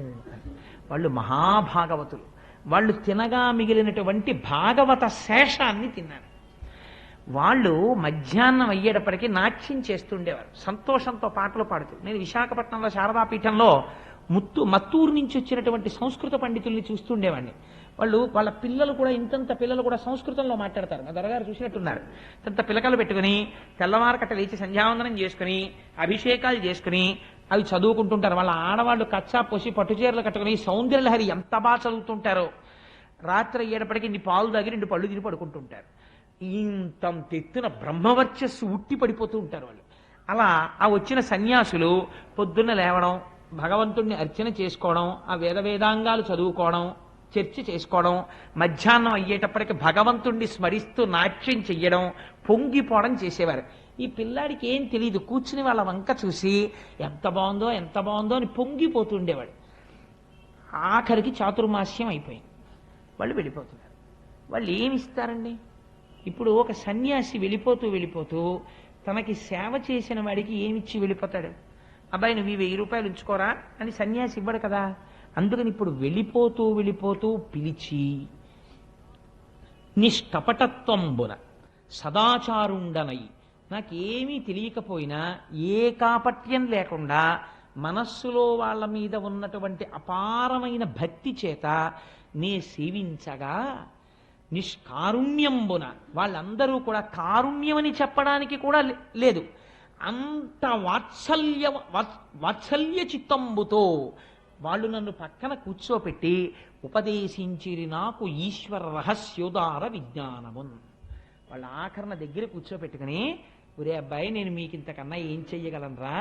వాళ్ళు మహాభాగవతులు. వాళ్ళు తినగా మిగిలినటువంటి భాగవత శేషాన్ని తిన్నారు. వాళ్ళు మధ్యాహ్నం అయ్యేటప్పటికీ నాట్యం చేస్తుండేవారు, సంతోషంతో పాటలు పాడుతూ. నేను విశాఖపట్నంలో శారదాపీఠంలో మత్తూరు నుంచి వచ్చినటువంటి సంస్కృత పండితుల్ని చూస్తుండేవాడిని. వాళ్ళ పిల్లలు కూడా ఇంతంత పిల్లలు కూడా సంస్కృతంలో మాట్లాడతారు. మా దొరగారు చూసినట్టున్నారు. ఇంత పిలకలు పెట్టుకుని తెల్లవారకట్ట లేచి సంధ్యావందనం చేసుకుని అభిషేకాలు చేసుకుని అవి చదువుకుంటుంటారు. వాళ్ళ ఆడవాళ్ళు కచ్చా పోసి పట్టుచీరలు కట్టుకుని సౌందర్యలహరి ఎంత బాగా చదువుతుంటారో. రాత్రి అయ్యేటప్పటికి ఇన్ని పాలు తాగి 2 పళ్ళు తిని పడుకుంటుంటారు. ఇంతంత ఎత్తున బ్రహ్మవర్చస్సు ఉట్టి పడిపోతూ ఉంటారు వాళ్ళు. అలా ఆ వచ్చిన సన్యాసులు పొద్దున్న లేవడం, భగవంతుణ్ణి అర్చన చేసుకోవడం, ఆ వేదాంగాలు చదువుకోవడం, చర్చ చేసుకోవడం, మధ్యాహ్నం అయ్యేటప్పటికి భగవంతుణ్ణి స్మరిస్తూ నాట్యం చెయ్యడం, పొంగిపోవడం చేసేవారు. ఈ పిల్లాడికి ఏం తెలియదు. కూర్చుని వాళ్ళ వంక చూసి ఎంత బాగుందో అని పొంగిపోతుండేవాడు. ఆఖరికి చాతుర్మాస్యం అయిపోయింది. వాళ్ళు వెళ్ళిపోతున్నారు. వాళ్ళు ఏమిస్తారండి? ఇప్పుడు ఒక సన్యాసి వెళ్ళిపోతూ తనకి సేవ చేసిన వాడికి ఏమిచ్చి వెళ్ళిపోతాడు? అబ్బాయి నువ్వు 1000 రూపాయలు ఉంచుకోరా అని సన్యాసి ఇవ్వడు కదా. అందుకని ఇప్పుడు వెళ్ళిపోతూ పిలిచి నిష్కపటత్వంబున సదాచారుండనై, నాకేమీ తెలియకపోయినా ఏ కాపట్యం లేకుండా మనస్సులో వాళ్ళ మీద ఉన్నటువంటి అపారమైన భక్తి చేత నే సేవించగా నిష్కారుణ్యంబున, వాళ్ళందరూ కూడా కారుణ్యమని చెప్పడానికి కూడా లేదు, అంత వాత్సల్య చిత్తంబుతో వాళ్ళు నన్ను పక్కన కూర్చోపెట్టి ఉపదేశించిరి నాకు ఈశ్వర రహస్యోదార విజ్ఞానమున్. వాళ్ళ ఆఖరణ దగ్గర కూర్చోపెట్టుకుని, ఒరే అబ్బాయి నేను మీకింతకన్నా ఏం చెయ్యగలనరా?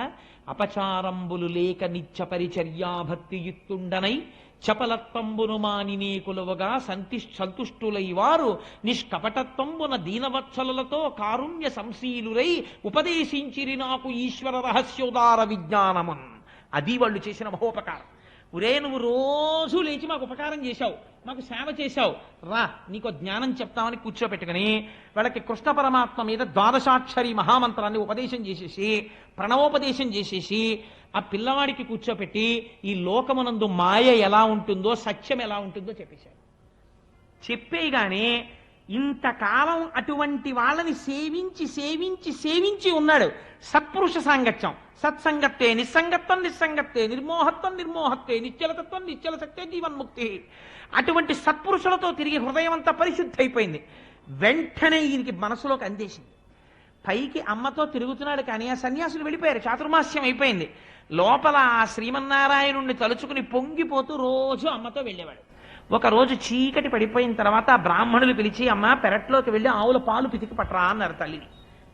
అపచారంబులు లేక నిత్య పరిచర్యాభక్తియుక్తుండనై చపలత్వంబును మానినే కులవగా సంతుష్టులై వారు నిష్కపటత్వంబున దీనవత్సలతో కారుణ్య సంశీలురై ఉపదేశించిరి నాకు ఈశ్వర రహస్యోదార విజ్ఞానమన్. అది వాళ్ళు చేసిన మహోపకారం. ఒరే నువ్వు రోజు లేచి మాకు ఉపకారం చేశావు, మాకు సేవ చేశావు, రా నీకు జ్ఞానం చెప్తామని కూర్చోపెట్టుకుని వాళ్ళకి కృష్ణ పరమాత్మ మీద 12 మహామంత్రాన్ని ఉపదేశం చేసేసి, ప్రణవోపదేశం చేసేసి, ఆ పిల్లవాడికి కూర్చోపెట్టి ఈ లోకమునందు మాయ ఎలా ఉంటుందో, సత్యం ఎలా ఉంటుందో చెప్పేశాడు. చెప్పేగానే ఇంతకాలం అటువంటి వాళ్ళని సేవించి ఉన్నాడు. సత్పురుష సాంగత్యం, సత్సంగత్తే నిస్సంగత్వం నిస్సంగత్తే, నిర్మోహత్వం నిశ్చలతత్వం నిశ్చలశక్తే జీవన్ముక్తి. అటువంటి సత్పురుషులతో తిరిగి హృదయం అంతా పరిశుద్ధి అయిపోయింది. వెంటనే ఈయనకి మనసులోకి అందేసింది. పైకి అమ్మతో తిరుగుతున్నాడు కానీ ఆ సన్యాసులు వెళ్ళిపోయారు, చాతుర్మాస్యం అయిపోయింది. లోపల ఆ శ్రీమన్నారాయణుణ్ణి తలుచుకుని పొంగిపోతూ రోజు అమ్మతో వెళ్ళేవాడు. ఒకరోజు చీకటి పడిపోయిన తర్వాత ఆ బ్రాహ్మణులు పిలిచి, అమ్మ పెరట్లోకి వెళ్ళి ఆవుల పాలు పితికి పట్టరా అన్నారు తల్లిని.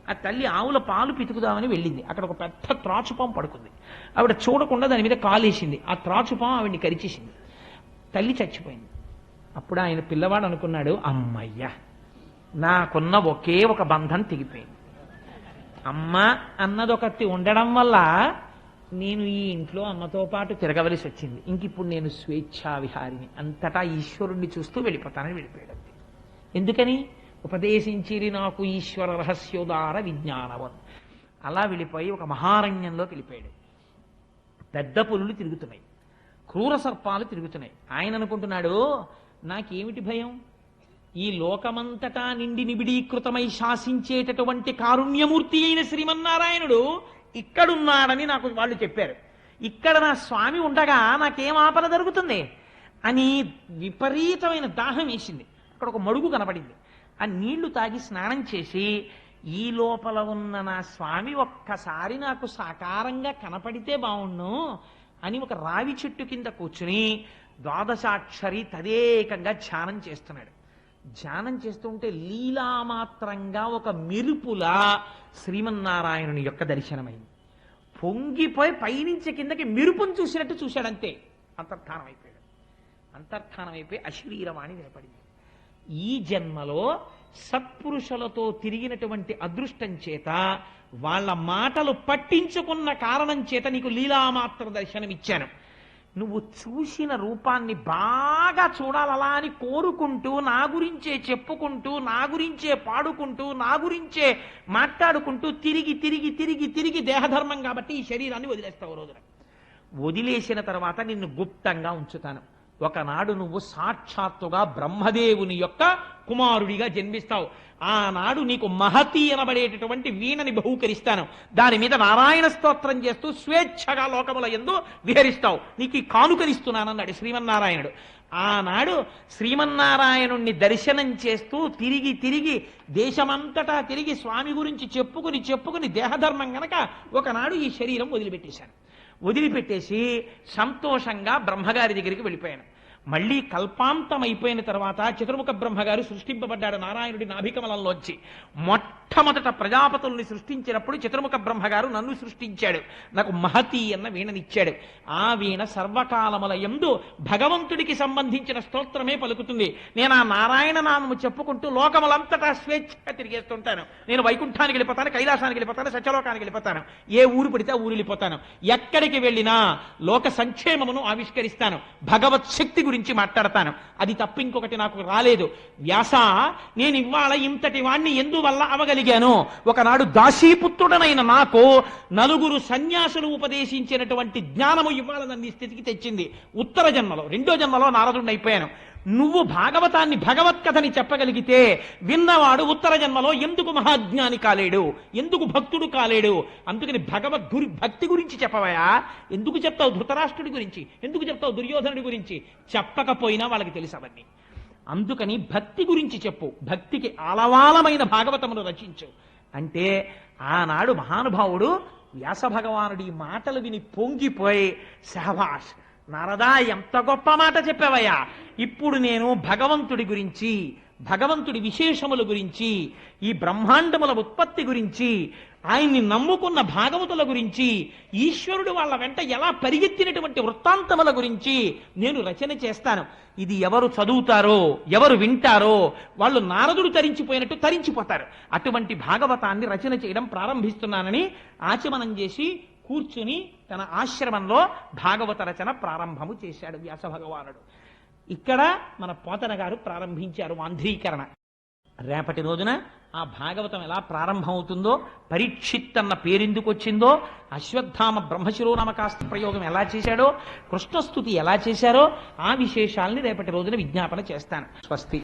ఆ తల్లి ఆవుల పాలు పితుకుదామని వెళ్ళింది. అక్కడ ఒక పెద్ద త్రాచుపాం పడుకుంది. ఆవిడ చూడకుండా దాని మీద కాలేసింది. ఆ త్రాచుపాం ఆవిడ్ని కరిచేసింది. తల్లి చచ్చిపోయింది. అప్పుడు ఆయన పిల్లవాడు అనుకున్నాడు, అమ్మయ్య నాకున్న ఒకే ఒక బంధం తెగిపోయింది. అమ్మ అన్నదొకటి ఉండడం వల్ల నేను ఈ ఇంట్లో అమ్మతో పాటు తిరగవలసి వచ్చింది. ఇంకిప్పుడు నేను స్వేచ్ఛా విహారిని, అంతటా ఈశ్వరుణ్ణి చూస్తూ వెళ్ళిపోతానని వెళ్ళిపోయాడు. ఎందుకని? ఉపదేశించిరి నాకు ఈశ్వర రహస్యోదార విజ్ఞానవన్. అలా వెళ్ళిపోయి ఒక మహారణ్యంలోకి వెళ్ళిపోయాడు. పెద్ద పులులు తిరుగుతున్నాయి, క్రూర సర్పాలు తిరుగుతున్నాయి. ఆయన అనుకుంటున్నాడు, నాకేమిటి భయం? ఈ లోకమంతటా నిండి నిబిడీకృతమై శాసించేటటువంటి కారుణ్యమూర్తి అయిన శ్రీమన్నారాయణుడు ఇక్కడున్నాడని నాకు వాళ్ళు చెప్పారు. ఇక్కడ నా స్వామి ఉండగా నాకేం ఆపద జరుగుతుంది అని విపరీతమైన దాహం వేసింది. అక్కడ ఒక మడుగు కనపడింది. ఆ నీళ్లు తాగి స్నానం చేసి ఈ లోపల ఉన్న నా స్వామి ఒక్కసారి నాకు సాకారంగా కనపడితే బావుణ్ణు అని ఒక రావి చెట్టు కింద కూర్చుని ద్వాదశాక్షరి తదేకంగా ధ్యానం చేస్తున్నాడు. ధ్యానం చేస్తుంటే లీలామాత్రంగా ఒక మెరుపులా శ్రీమన్నారాయణుని యొక్క దర్శనమైంది. పొంగిపోయి పైనుంచి కిందకి మెరుపును చూసినట్టు చూశాడంతే. అంతర్ధానం అయిపోయాడు. అంతర్ధానం అయిపోయి అశరీరవాణి వినపడింది. ఈ జన్మలో సత్పురుషులతో తిరిగినటువంటి అదృష్టం చేత, వాళ్ళ మాటలు పట్టించుకున్న కారణం చేత నీకు లీలామాత్ర దర్శనం ఇచ్చాను. నువ్వు చూసిన రూపాన్ని బాగా చూడాలలా అని కోరుకుంటూ, నా గురించే చెప్పుకుంటూ, నా గురించే పాడుకుంటూ, నా గురించే మాట్లాడుకుంటూ తిరిగి తిరిగి తిరిగి తిరిగి దేహధర్మం కాబట్టి ఈ శరీరాన్ని వదిలేస్తావు. రోజున వదిలేసిన తర్వాత నిన్ను గుప్తంగా ఉంచుతాను. ఒకనాడు నువ్వు సాక్షాత్తుగా బ్రహ్మదేవుని యొక్క కుమారుడిగా జన్మిస్తావు. ఆనాడు నీకు మహతి అనబడేటటువంటి వీణని బహూకరిస్తాను. దాని మీద నారాయణ స్తోత్రం చేస్తూ స్వేచ్ఛగా లోకముల యందు విహరిస్తావు. నీకు ఈ కానుకరిస్తున్నానన్నాడు శ్రీమన్నారాయణుడు. ఆనాడు శ్రీమన్నారాయణుణ్ణి దర్శనం చేస్తూ తిరిగి తిరిగి దేశమంతటా తిరిగి స్వామి గురించి చెప్పుకుని దేహధర్మం గనక ఒకనాడు ఈ శరీరం వదిలిపెట్టేశాను. వదిలిపెట్టేసి సంతోషంగా బ్రహ్మగారి దగ్గరికి వెళ్ళిపోయాను. మళ్ళీ కల్పాంతం అయిపోయిన తర్వాత చతుర్ముఖ బ్రహ్మగారు సృష్టింపబడ్డాడు నారాయణుడి నాభికమలంలోంచి. మొట్టమొదట ప్రజాపతుల్ని సృష్టించినప్పుడు చతుర్ముఖ బ్రహ్మగారు నన్ను సృష్టించాడు. నాకు మహతి అన్న వీణనిచ్చాడు. ఆ వీణ సర్వకాలముల యందు భగవంతుడికి సంబంధించిన స్తోత్రమే పలుకుతుంది. నేను ఆ నారాయణ నామము చెప్పుకుంటూ లోకములంతటా స్వేచ్ఛగా తిరిగేస్తుంటాను. నేను వైకుంఠానికి వెళ్ళిపోతాను, కైలాసానికి వెళ్ళిపోతాను, సత్యలోకానికి వెళ్ళిపోతాను, ఏ ఊరు పడితే ఆ ఊరు వెళ్ళిపోతాను. ఎక్కడికి వెళ్ళినా లోక సంక్షేమమును ఆవిష్కరిస్తాను, భగవత్ శక్తి గురించి మాట్లాడతాను. అది తప్ప ఇంకొకటి నాకు రాలేదు. వ్యాస, నేను ఇవాళ ఇంతటి వాణ్ణి ఎందువల్ల అవగలిగాను? ఒకనాడు దాసీపుత్రుడనైన నాకు నలుగురు సన్యాసులు ఉపదేశించినటువంటి జ్ఞానము ఇవాళ నన్ను ఈ స్థితికి తెచ్చింది. ఉత్తర జన్మలో, రెండో జన్మలో నారదుడిని అయిపోయాను. నువ్వు భాగవతాన్ని, భగవత్కథని చెప్పగలిగితే విన్నవాడు ఉత్తర జన్మలో ఎందుకు మహాజ్ఞాని కాలేడు, ఎందుకు భక్తుడు కాలేడు? అందుకని భక్తి గురించి చెప్పవయా? ఎందుకు చెప్తావు ధృతరాష్ట్రుడి గురించి, ఎందుకు చెప్తావు దుర్యోధనుడి గురించి? చెప్పకపోయినా వాళ్ళకి తెలుసు అవన్నీ. అందుకని భక్తి గురించి చెప్పు, భక్తికి ఆలవాలమైన భాగవతమును రచించు అంటే ఆనాడు మహానుభావుడు వ్యాస భగవానుడి మాటలు విని పొంగిపోయి, శహబాష్ నారదా, ఎంత గొప్ప మాట చెప్పావయ్యా. ఇప్పుడు నేను భగవంతుడి గురించి, భగవంతుడి విశేషముల గురించి, ఈ బ్రహ్మాండముల ఉత్పత్తి గురించి, ఆయన్ని నమ్ముకున్న భాగవతుల గురించి, ఈశ్వరుడు వాళ్ళ వెంట ఎలా పరిగెత్తినటువంటి వృత్తాంతముల గురించి నేను రచన చేస్తాను. ఇది ఎవరు చదువుతారో, ఎవరు వింటారో వాళ్ళు నారదుడు తరించిపోయినట్టు తరించిపోతారు. అటువంటి భాగవతాన్ని రచన చేయడం ప్రారంభిస్తున్నానని ఆచమనం చేసి కూర్చుని తన ఆశ్రమంలో భాగవత రచన ప్రారంభము చేశాడు వ్యాస భగవానుడు. ఇక్కడ మన పోతన గారు ప్రారంభించారు వాంధ్రీకరణ. రేపటి రోజున ఆ భాగవతం ఎలా ప్రారంభమవుతుందో, పరీక్షిత్ అన్న పేరెందుకు వచ్చిందో, అశ్వత్థామ బ్రహ్మశిరోనామకాస్త్ర ప్రయోగం ఎలా చేశాడో, కృష్ణస్తుతి ఎలా చేశారో ఆ విశేషాల్ని రేపటి రోజున విజ్ఞాపన చేస్తాను. స్వస్తి.